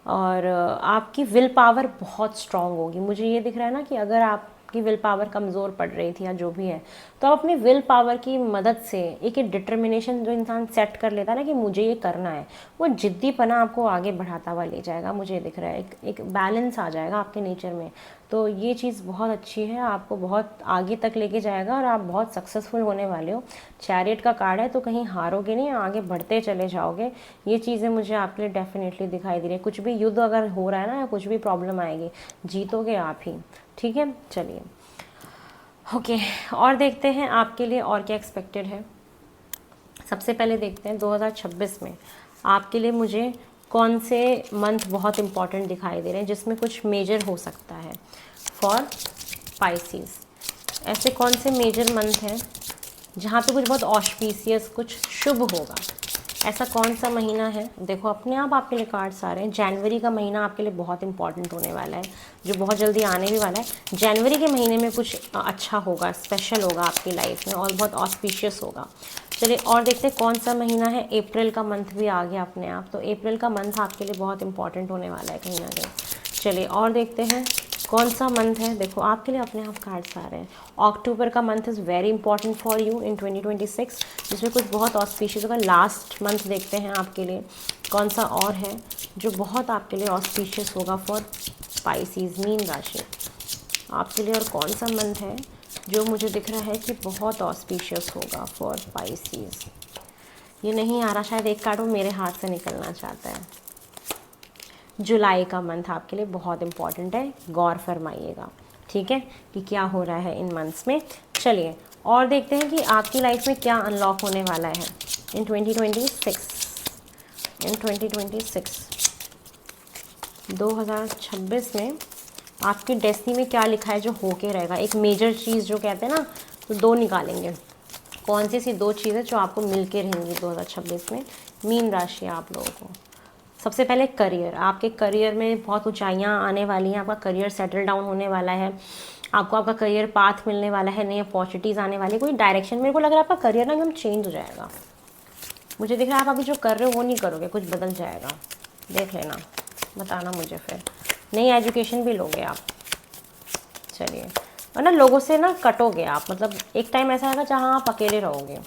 और आपकी विल पावर बहुत स्ट्रांग होगी। मुझे ये दिख रहा है ना कि अगर आपकी विल पावर कमज़ोर पड़ रही थी या जो भी है, तो आप अपनी विल पावर की मदद से एक डिटर्मिनेशन जो इंसान सेट कर लेता है ना कि मुझे ये करना है, वो जिद्दीपना आपको आगे बढ़ाता हुआ ले जाएगा। मुझे दिख रहा है एक बैलेंस आ जाएगा आपके नेचर में। तो ये चीज़ बहुत अच्छी है, आपको बहुत आगे तक लेके जाएगा और आप बहुत सक्सेसफुल होने वाले हो। चैरियट का कार्ड है, तो कहीं हारोगे नहीं, आगे बढ़ते चले जाओगे। ये चीज़ें मुझे आपके लिए डेफिनेटली दिखाई दे रही है। कुछ भी युद्ध अगर हो रहा है ना, या कुछ भी प्रॉब्लम आएगी, जीतोगे आप ही। ठीक है, चलिए ओके, और देखते हैं आपके लिए और क्या एक्सपेक्टेड है। सबसे पहले देखते हैं 2026 में आपके लिए मुझे कौन से मंथ बहुत इंपॉर्टेंट दिखाई दे रहे हैं जिसमें कुछ मेजर हो सकता है फॉर पाइसेस। ऐसे कौन से मेजर मंथ हैं जहाँ पे कुछ बहुत ऑस्पिशियस, कुछ शुभ होगा? ऐसा कौन सा महीना है? देखो अपने आप आपके लिए कार्ड्स आ रहे हैं। जनवरी का महीना आपके लिए बहुत इंपॉर्टेंट होने वाला है, जो बहुत जल्दी आने भी वाला है। जनवरी के महीने में कुछ अच्छा होगा, स्पेशल होगा आपकी लाइफ में और बहुत ऑस्पिशियस होगा। चलिए और देखते हैं कौन सा महीना है। अप्रैल का मंथ भी आ गया अपने आप, तो अप्रैल का मंथ आपके लिए बहुत इंपॉर्टेंट होने वाला है कहीं ना कहीं। चलिए और देखते हैं कौन सा मंथ है। देखो आपके लिए अपने आप कार्ड्स आ रहे हैं। अक्टूबर का month is very important for you in 2026, जिसमें कुछ बहुत ऑस्पिशियस होगा। लास्ट मंथ देखते हैं आपके लिए कौन सा और है जो बहुत आपके लिए ऑस्पिशियस होगा फॉर स्पाइसीज, मीन राशि। आपके लिए और कौन सा मंथ है जो मुझे दिख रहा है कि बहुत ऑस्पिशियस होगा फॉर स्पाइसीज? ये नहीं आ रहा, शायद एक कार्ड वो मेरे हाथ से निकलना चाहता है। जुलाई का मंथ आपके लिए बहुत इंपॉर्टेंट है, गौर फरमाइएगा, ठीक है, कि क्या हो रहा है इन मंथ्स में। चलिए और देखते हैं कि आपकी लाइफ में क्या अनलॉक होने वाला है इन 2026। 2026 में आपकी डेस्टिनी में क्या लिखा है जो होके रहेगा। एक मेजर चीज़ जो कहते हैं ना, तो दो निकालेंगे, कौन सी ऐसी दो चीज़ें जो आपको मिलके रहेंगी 2026 में मीन राशि आप लोगों को। सबसे पहले करियर, आपके करियर में बहुत ऊंचाइयां आने वाली हैं, आपका करियर सेटल डाउन होने वाला है, आपको आपका करियर पाथ मिलने वाला है, नई अपॉर्चुनिटीज़ आने वाली है, कोई डायरेक्शन। मेरे को लग रहा है आपका करियर ना एकदम चेंज हो जाएगा। मुझे दिख रहा है आप अभी जो कर रहे हो वो नहीं करोगे, कुछ बदल जाएगा। देख लेना, बताना मुझे फिर। नई एजुकेशन भी लोगे आप। चलिए, और ना लोगों से ना कटोगे आप, मतलब एक टाइम ऐसा आएगा जहाँ आप अकेले रहोगे।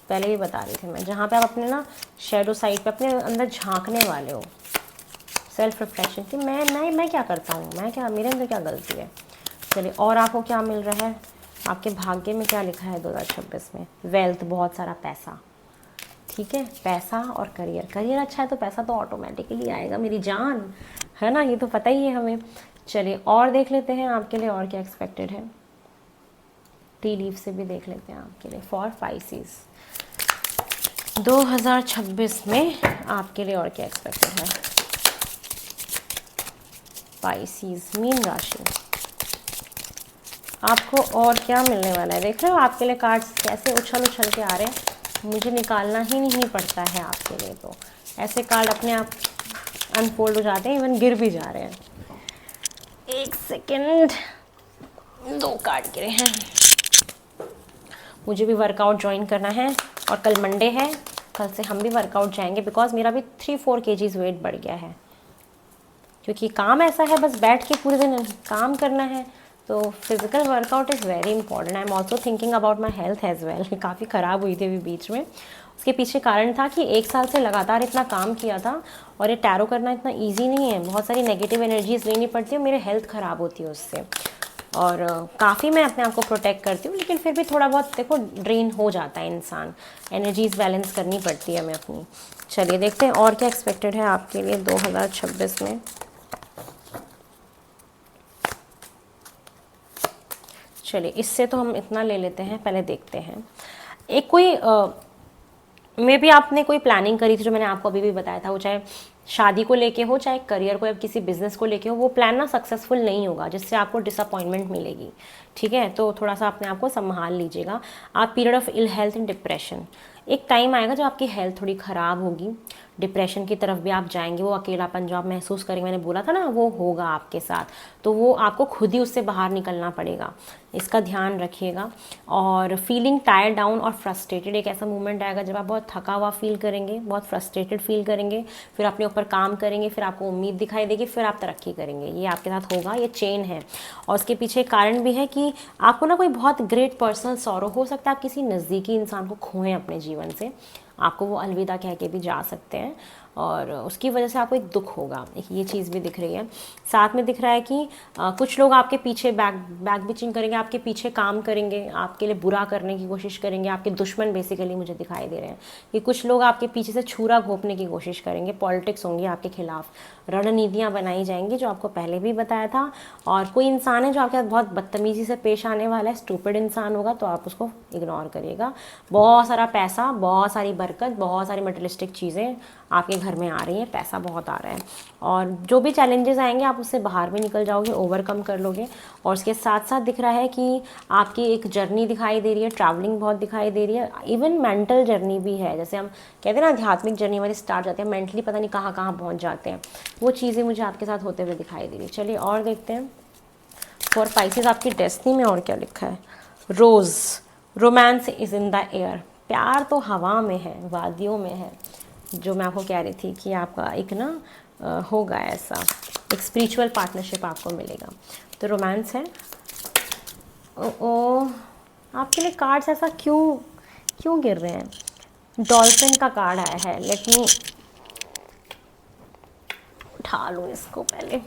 पहले ही बता रही थी मैं, जहाँ पे आप अपने ना शैडो साइड पे अपने अंदर झांकने वाले हो, सेल्फ रिफ्लेक्शन कि मैं क्या करता हूँ, मैं क्या, मेरे अंदर क्या गलती है। चलिए और आपको क्या मिल रहा है, आपके भाग्य में क्या लिखा है 2026 में? वेल्थ, बहुत सारा पैसा, ठीक है, पैसा और करियर। करियर अच्छा है तो पैसा तो ऑटोमेटिकली आएगा मेरी जान, है ना, ये तो पता ही है हमें। चलिए और देख लेते हैं आपके लिए और क्या एक्सपेक्टेड है। टी लीफ से भी देख लेते हैं आपके लिए फॉर पाइसेस 2026 में आपके लिए और क्या एक्सपेक्टेड है। पाइसेस मीन राशि, आपको और क्या मिलने वाला है? देख रहे हो आपके लिए कार्ड्स कैसे उछल उछल के आ रहे हैं, मुझे निकालना ही नहीं पड़ता है आपके लिए। तो ऐसे कार्ड अपने आप अनफोल्ड हो जाते हैं, इवन गिर भी जा रहे हैं। एक सेकेंड, दो कार्ड गिरे हैं। मुझे भी वर्कआउट ज्वाइन करना है और कल मंडे है, कल से हम भी वर्कआउट जाएंगे, बिकॉज मेरा भी 3-4 kgs वेट बढ़ गया है। क्योंकि काम ऐसा है, बस बैठ के पूरे दिन काम करना है, तो physical workout is very important. I am also thinking about my health as well. काफ़ी ख़राब हुई थी अभी बीच में, उसके पीछे कारण था कि 1 साल से लगातार इतना काम किया था, और ये टैरो करना इतना ईजी नहीं है, बहुत सारी नेगेटिव एनर्जीज लेनी पड़ती है, मेरी हेल्थ ख़राब होती है उससे। और काफ़ी मैं अपने आप को प्रोटेक्ट करती हूँ, लेकिन फिर भी थोड़ा बहुत देखो ड्रेन हो जाता है इंसान, एनर्जीज बैलेंस करनी पड़ती है हमें अपनी। चलिए देखते हैं और क्या एक्सपेक्टेड है आपके लिए 2026 में। चलिए इससे तो हम इतना ले लेते हैं, पहले देखते हैं। एक कोई मे भी आपने कोई प्लानिंग करी थी, जो मैंने आपको अभी भी बताया था, वो चाहे शादी को लेके हो, चाहे करियर को या किसी बिजनेस को लेके हो, वो प्लान ना सक्सेसफुल नहीं होगा, जिससे आपको डिसअपॉइंटमेंट मिलेगी। ठीक है, तो थोड़ा सा अपने आप को संभाल लीजिएगा। आप period of ill health and depression, एक टाइम आएगा जब आपकी हेल्थ थोड़ी ख़राब होगी, डिप्रेशन की तरफ भी आप जाएंगे, वो अकेलापन जो आप महसूस करेंगे, मैंने बोला था ना, वो होगा आपके साथ, तो वो आपको खुद ही उससे बाहर निकलना पड़ेगा, इसका ध्यान रखिएगा। और फीलिंग टायर्ड डाउन और फ्रस्ट्रेटेड, एक ऐसा मोमेंट आएगा जब आप बहुत थका हुआ फील करेंगे, बहुत फ्रस्ट्रेटेड फील करेंगे, फिर अपने ऊपर काम करेंगे, फिर आपको उम्मीद दिखाई देगी, फिर आप तरक्की करेंगे। ये आपके साथ होगा, ये चेन है। और उसके पीछे कारण भी है कि आपको ना कोई बहुत ग्रेट पर्सनल सॉरो हो सकता है, आप किसी नज़दीकी इंसान को खोएं अपने जीवन से, आपको वो अलविदा कह के भी जा सकते हैं, और उसकी वजह से आपको एक दुख होगा, एक ये चीज़ भी दिख रही है। साथ में दिख रहा है कि कुछ लोग आपके पीछे बैक बिचिंग करेंगे, आपके पीछे काम करेंगे, आपके लिए बुरा करने की कोशिश करेंगे, आपके दुश्मन बेसिकली मुझे दिखाई दे रहे हैं कि कुछ लोग आपके पीछे से छुरा घोंपने की कोशिश करेंगे, पॉलिटिक्स होंगी आपके खिलाफ, रणनीतियाँ बनाई जाएंगी, जो आपको पहले भी बताया था। और कोई इंसान है जो आपके साथ बहुत बदतमीज़ी से पेश आने वाला है, स्टूपिड इंसान होगा, तो आप उसको इग्नोर करिएगा। बहुत सारा पैसा, बहुत सारी बरकत, बहुत सारी मटेरियलिस्टिक चीज़ें आपके घर में आ रही हैं, पैसा बहुत आ रहा है, और जो भी चैलेंजेस आएंगे आप उससे बाहर भी निकल जाओगे, ओवरकम कर लोगे। और उसके साथ साथ दिख रहा है कि आपकी एक जर्नी दिखाई दे रही है, ट्रैवलिंग बहुत दिखाई दे रही है, इवन मेंटल जर्नी भी है, जैसे हम कहते हैं ना आध्यात्मिक जर्नी हमारी स्टार्ट जाती है, मेंटली पता नहीं कहाँ कहाँ पहुँच जाते हैं, वो चीज़ें मुझे आपके साथ होते हुए दिखाई दे रही है। चलिए और देखते हैं फॉर पाइसेस आपकी डेस्टिनी में और क्या लिखा है। Rose, romance is in the air, प्यार तो हवा में है, वादियों में है, जो मैं आपको कह रही थी कि आपका एक ना होगा ऐसा, एक स्पिरिचुअल पार्टनरशिप आपको मिलेगा, तो रोमांस है। ओ आपके लिए कार्ड्स ऐसा क्यों क्यों गिर रहे हैं। डॉल्फिन का कार्ड आया है, लेट मी उठा लूँ इसको पहले।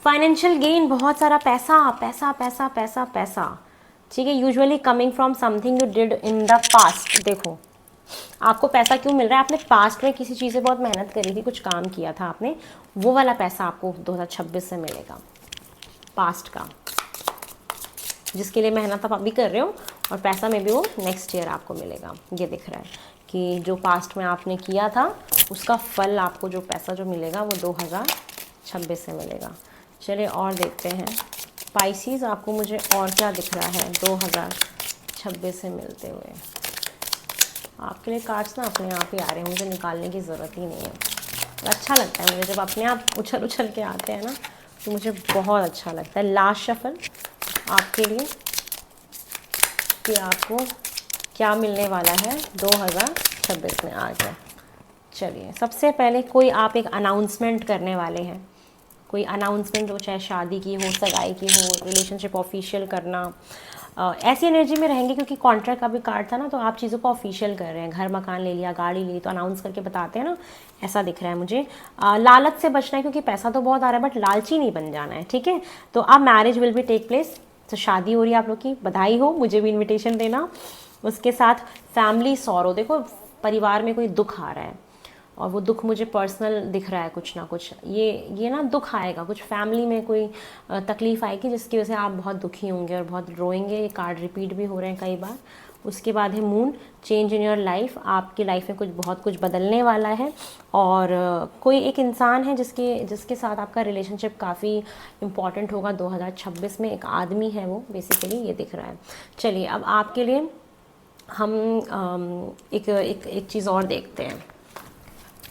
फाइनेंशियल गेन, बहुत सारा पैसा पैसा पैसा पैसा पैसा, ठीक है, usually coming from something you did in the past. देखो आपको पैसा क्यों मिल रहा है, आपने पास्ट में किसी चीज़ से बहुत मेहनत करी थी, कुछ काम किया था आपने, वो वाला पैसा आपको 2026 से मिलेगा, पास्ट का, जिसके लिए मेहनत आप अभी कर रहे हो, और पैसा में भी वो नेक्स्ट ईयर आपको मिलेगा। ये दिख रहा है कि जो पास्ट में आपने किया था उसका फल आपको, जो पैसा जो मिलेगा वो 2026 से मिलेगा। चलिए और देखते हैं पाइसेस, आपको मुझे और क्या दिख रहा है 2026 से मिलते हुए। आपके लिए कार्ड्स ना अपने आप ही आ रहे हैं, मुझे निकालने की ज़रूरत ही नहीं है। अच्छा लगता है मुझे जब अपने आप उछल उछल के आते हैं ना, तो मुझे बहुत अच्छा लगता है। लास्ट शफल आपके लिए कि आपको क्या मिलने वाला है 2026 में आ जाए। चलिए सबसे पहले कोई आप एक अनाउंसमेंट करने वाले हैं, कोई अनाउंसमेंट हो, चाहे शादी की हो, सगाई की हो, रिलेशनशिप ऑफिशियल करना, ऐसी एनर्जी में रहेंगे, क्योंकि कॉन्ट्रैक्ट का भी कार्ड था ना, तो आप चीज़ों को ऑफिशियल कर रहे हैं, घर मकान ले लिया, गाड़ी ले ली, तो अनाउंस करके बताते हैं ना, ऐसा दिख रहा है मुझे। लालच से बचना है, क्योंकि पैसा तो बहुत आ रहा है, बट लालची नहीं बन जाना है, ठीक है। तो अब marriage will be take place, तो शादी हो रही है आप लोग की, बधाई हो, मुझे भी इन्विटेशन देना। उसके साथ फैमिली सॉरो, देखो परिवार में कोई दुख आ रहा है, और वो दुख मुझे पर्सनल दिख रहा है, कुछ ना कुछ ये ना दुख आएगा, कुछ फैमिली में कोई तकलीफ़ आएगी, जिसकी वजह से आप बहुत दुखी होंगे और बहुत रोएंगे। ये कार्ड रिपीट भी हो रहे हैं कई बार। उसके बाद है moon, change in your life, आपकी लाइफ में बहुत कुछ बदलने वाला है, और कोई एक इंसान है जिसके साथ आपका रिलेशनशिप काफ़ी इम्पॉर्टेंट होगा 2026 में, एक आदमी है वो बेसिकली, ये दिख रहा है। चलिए अब आपके लिए हम एक चीज़ और देखते हैं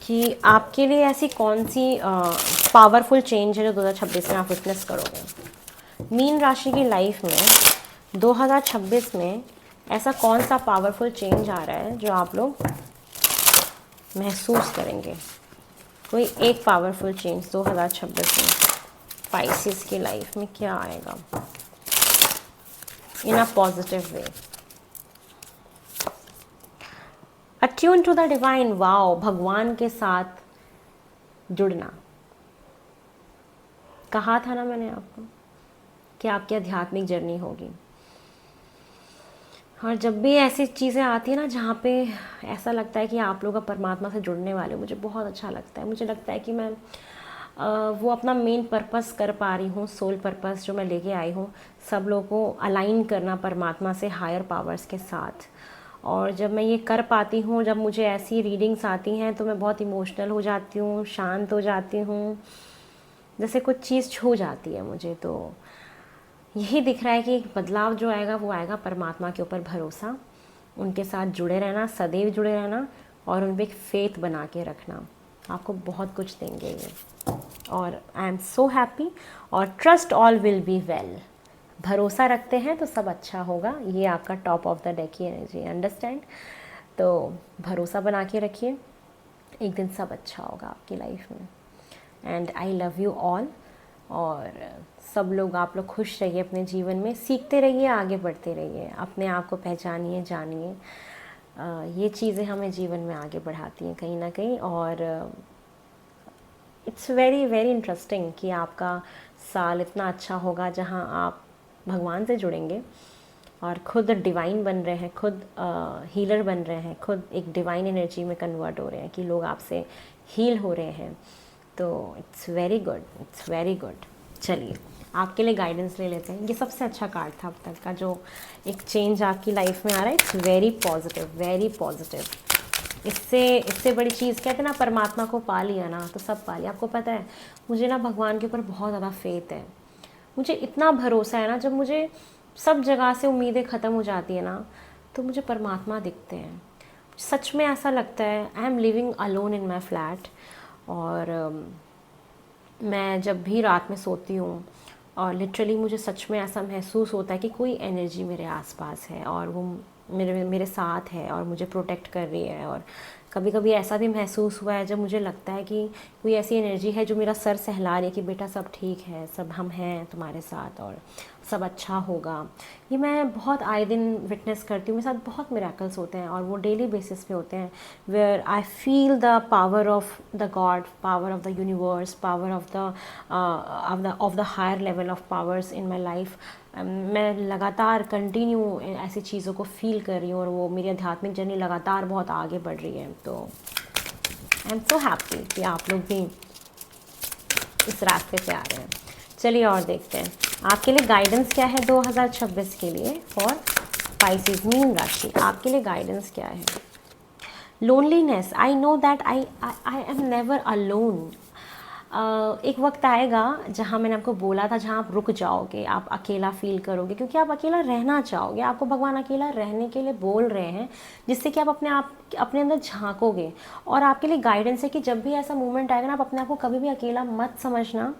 कि आपके लिए ऐसी कौन सी पावरफुल चेंज है जो 2026 में आप विटनेस करोगे। मीन राशि की लाइफ में 2026 में ऐसा कौन सा पावरफुल चेंज आ रहा है जो आप लोग महसूस करेंगे। कोई एक पावरफुल चेंज 2026 में स्पाइसेस की लाइफ में क्या आएगा in a positive way. Attune to the divine, wow, भगवान के साथ जुड़ना, कहा था ना मैंने आपको, कि आपकी आध्यात्मिक जर्नी होगी। और जब भी ऐसी चीज़ें आती हैं ना जहाँ पे ऐसा लगता है कि आप लोग अब परमात्मा से जुड़ने वाले हो, मुझे बहुत अच्छा लगता है। मुझे लगता है कि मैं वो अपना मेन पर्पस कर पा रही हूँ, सोल पर्पस जो मैं लेके आई हूँ, सब लोगों को अलाइन करना परमात्मा से, हायर पावर्स के साथ। और जब मैं ये कर पाती हूँ, जब मुझे ऐसी रीडिंग्स आती हैं तो मैं बहुत इमोशनल हो जाती हूँ, शांत हो जाती हूँ, जैसे कुछ चीज़ छू जाती है मुझे। तो यही दिख रहा है कि एक बदलाव जो आएगा वो आएगा परमात्मा के ऊपर भरोसा, उनके साथ जुड़े रहना, सदैव जुड़े रहना, और उन पर एक फेथ बना के रखना। आपको बहुत कुछ देंगे ये। और आई एम सो हैप्पी। और trust all will be well, भरोसा रखते हैं तो सब अच्छा होगा। ये आपका टॉप ऑफ द डेक की एनर्जी, अंडरस्टैंड। तो भरोसा बना के रखिए, एक दिन सब अच्छा होगा आपकी लाइफ में। And I love you all. और सब लोग, आप लोग खुश रहिए अपने जीवन में, सीखते रहिए, आगे बढ़ते रहिए, अपने आप को पहचानिए, जानिए। ये चीज़ें हमें जीवन में आगे बढ़ाती हैं कहीं ना कहीं। और इट्स वेरी वेरी इंटरेस्टिंग कि आपका साल इतना अच्छा होगा जहां आप भगवान से जुड़ेंगे और खुद डिवाइन बन रहे हैं, खुद हीलर बन रहे हैं, खुद एक डिवाइन एनर्जी में कन्वर्ट हो रहे हैं कि लोग आपसे हील हो रहे हैं। तो it's very good, it's very good. चलिए आपके लिए गाइडेंस ले लेते हैं। ये सबसे अच्छा कार्ड था अब तक का, जो एक चेंज आपकी लाइफ में आ रहा है। It's very positive, very positive. इससे बड़ी चीज़, कहते हैं ना, परमात्मा को पा लिया ना तो सब पा लिया। आपको पता है, मुझे ना भगवान के ऊपर बहुत ज़्यादा फेथ है, मुझे इतना भरोसा है ना। जब मुझे सब जगह से उम्मीदें ख़त्म हो जाती है ना, तो मुझे परमात्मा दिखते हैं। सच में ऐसा लगता है, I am living alone in my flat. और मैं जब भी रात में सोती हूँ, और लिटरली मुझे सच में ऐसा महसूस होता है कि कोई एनर्जी मेरे आसपास है और वो मेरे साथ है और मुझे प्रोटेक्ट कर रही है। और कभी कभी ऐसा भी महसूस हुआ है जब मुझे लगता है कि कोई ऐसी एनर्जी है जो मेरा सर सहला रही है कि बेटा सब ठीक है, सब हम हैं तुम्हारे साथ और सब अच्छा होगा। ये मैं बहुत आए दिन विटनेस करती हूँ, मेरे साथ बहुत मिरेकल्स होते हैं और वो डेली बेसिस पे होते हैं, where I feel the power of the God, power of the universe, power of the higher level of powers in my life. मैं लगातार कंटिन्यू ऐसी चीज़ों को फील कर रही हूँ और वो मेरी आध्यात्मिक जर्नी लगातार बहुत आगे बढ़ रही है। तो आई एम सो हैप्पी कि आप लोग भी इस रास्ते पे आ रहे हैं। चलिए और देखते हैं आपके लिए गाइडेंस क्या है 2026 के लिए फॉर स्पाइसिस, मीन राशि। आपके लिए गाइडेंस क्या है? Loneliness, I know that I am never alone. एक वक्त आएगा जहाँ मैंने आपको बोला था, जहाँ आप रुक जाओगे, आप अकेला फील करोगे, क्योंकि आप अकेला रहना चाहोगे। आपको भगवान अकेला रहने के लिए बोल रहे हैं, जिससे कि आप अपने अंदर झांकोगे। और आपके लिए गाइडेंस है कि जब भी ऐसा मोमेंट आएगा ना, आप अपने आप को कभी भी अकेला मत समझना।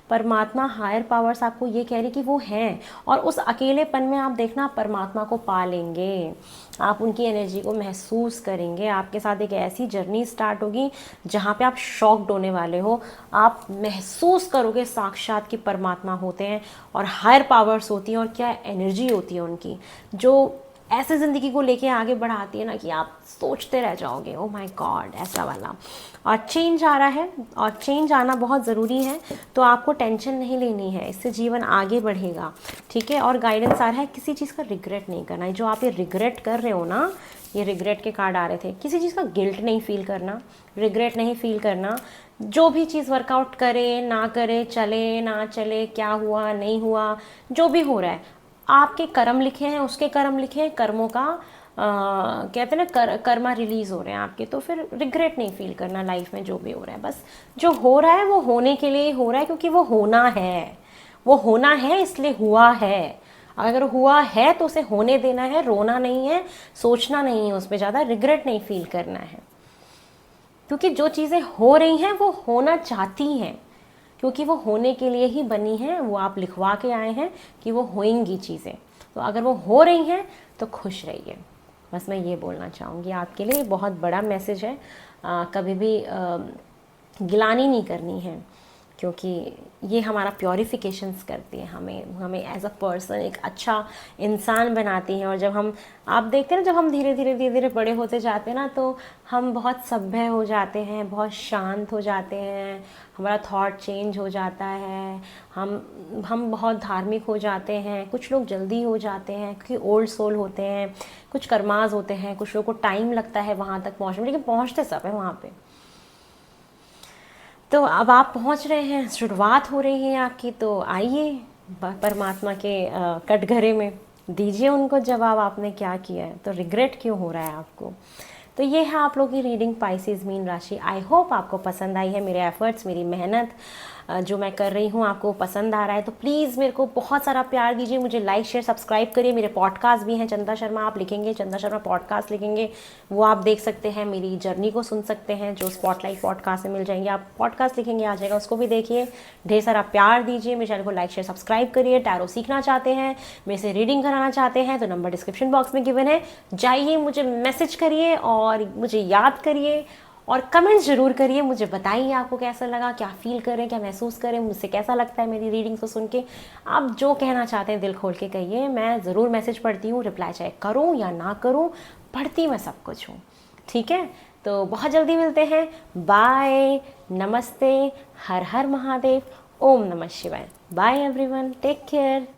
परमात्मा, हायर पावर्स आपको ये कह रही कि वो हैं, और उस अकेलेपन में आप देखना परमात्मा को पा लेंगे। आप उनकी एनर्जी को महसूस करेंगे। आपके साथ एक ऐसी जर्नी स्टार्ट होगी जहाँ पे आप शॉक्ड होने वाले हो। आप महसूस करोगे साक्षात कि परमात्मा होते हैं और हायर पावर्स होती हैं, और क्या एनर्जी होती है उनकी, जो ऐसे ज़िंदगी को लेके आगे बढ़ाती है ना कि आप सोचते रह जाओगे, ओ माय गॉड, ऐसा वाला। और चेंज आ रहा है, और चेंज आना बहुत ज़रूरी है, तो आपको टेंशन नहीं लेनी है, इससे जीवन आगे बढ़ेगा, ठीक है। और गाइडेंस आ रहा है किसी चीज़ का रिग्रेट नहीं करना है। जो आप ये रिग्रेट कर रहे हो ना, ये रिग्रेट के कार्ड आ रहे थे, किसी चीज़ का गिल्ट नहीं फील करना, रिग्रेट नहीं फील करना। जो भी चीज़ वर्कआउट करे ना करे, चले ना चले, क्या हुआ नहीं हुआ, जो भी हो रहा है, आपके कर्म लिखे हैं, उसके कर्म लिखे हैं, कर्मों का कहते हैं ना, कर्मा रिलीज हो रहे हैं आपके। तो फिर रिग्रेट नहीं फील करना लाइफ में, जो भी हो रहा है बस जो हो रहा है वो होने के लिए हो रहा है, क्योंकि वो होना है, वो होना है, इसलिए हुआ है। अगर हुआ है तो उसे होने देना है, रोना नहीं है, सोचना नहीं है उस पर ज़्यादा, रिग्रेट नहीं फील करना है। क्योंकि जो चीज़ें हो रही हैं वो होना चाहती हैं, क्योंकि वो होने के लिए ही बनी हैं, वो आप लिखवा के आए हैं कि वो होएंगी चीज़ें। तो अगर वो हो रही हैं तो खुश रहिए, बस मैं ये बोलना चाहूँगी। आपके लिए बहुत बड़ा मैसेज है। कभी भी गिलानी नहीं करनी है, क्योंकि ये हमारा प्योरिफिकेशंस करती है, हमें एज अ पर्सन एक अच्छा इंसान बनाती हैं। और जब हम, आप देखते हैं ना, जब हम धीरे धीरे बड़े होते जाते हैं ना, तो हम बहुत सभ्य हो जाते हैं, बहुत शांत हो जाते हैं, हमारा थॉट चेंज हो जाता है, हम बहुत धार्मिक हो जाते हैं। कुछ लोग जल्दी हो जाते हैं क्योंकि ओल्ड सोल होते हैं, कुछ कर्माज होते हैं, कुछ लोगों को टाइम लगता है वहाँ तक पहुँचने में, लेकिन पहुँचते सब है वहाँ पे। तो अब आप पहुंच रहे हैं, शुरुआत हो रही है आपकी, तो आइए परमात्मा के कटघरे में दीजिए उनको जवाब, आपने क्या किया है, तो रिग्रेट क्यों हो रहा है आपको। तो ये है आप लोगों की रीडिंग पाइसेस मीन राशि। आई होप आपको पसंद आई है, मेरे एफर्ट्स, मेरी मेहनत जो मैं कर रही हूँ आपको पसंद आ रहा है। तो प्लीज़ मेरे को बहुत सारा प्यार दीजिए, मुझे लाइक शेयर सब्सक्राइब करिए। मेरे पॉडकास्ट भी हैं, चंदा शर्मा आप लिखेंगे, चंदा शर्मा पॉडकास्ट लिखेंगे, वो आप देख सकते हैं, मेरी जर्नी को सुन सकते हैं, जो स्पॉटलाइट पॉडकास्ट में मिल जाएंगे। आप पॉडकास्ट लिखेंगे आ जाएगा, उसको भी देखिए। ढेर सारा प्यार दीजिए, मेरे चैनल को लाइक शेयर सब्सक्राइब करिए। टैरो सीखना चाहते हैं, मेरे से रीडिंग कराना चाहते हैं, तो नंबर डिस्क्रिप्शन बॉक्स में गिवन है, जाइए, मुझे मैसेज करिए और मुझे याद करिए और कमेंट्स ज़रूर करिए। मुझे बताइए आपको कैसा लगा, क्या फील करें, क्या महसूस करें, मुझसे कैसा लगता है मेरी रीडिंग्स को सुन के। आप जो कहना चाहते हैं दिल खोल के कहिए, मैं ज़रूर मैसेज पढ़ती हूँ, रिप्लाई चाहे करूँ या ना करूँ, पढ़ती मैं सब कुछ हूँ। ठीक है, तो बहुत जल्दी मिलते हैं। बाय, नमस्ते, हर हर महादेव, ओम नमः शिवाय। Bye everyone, take care.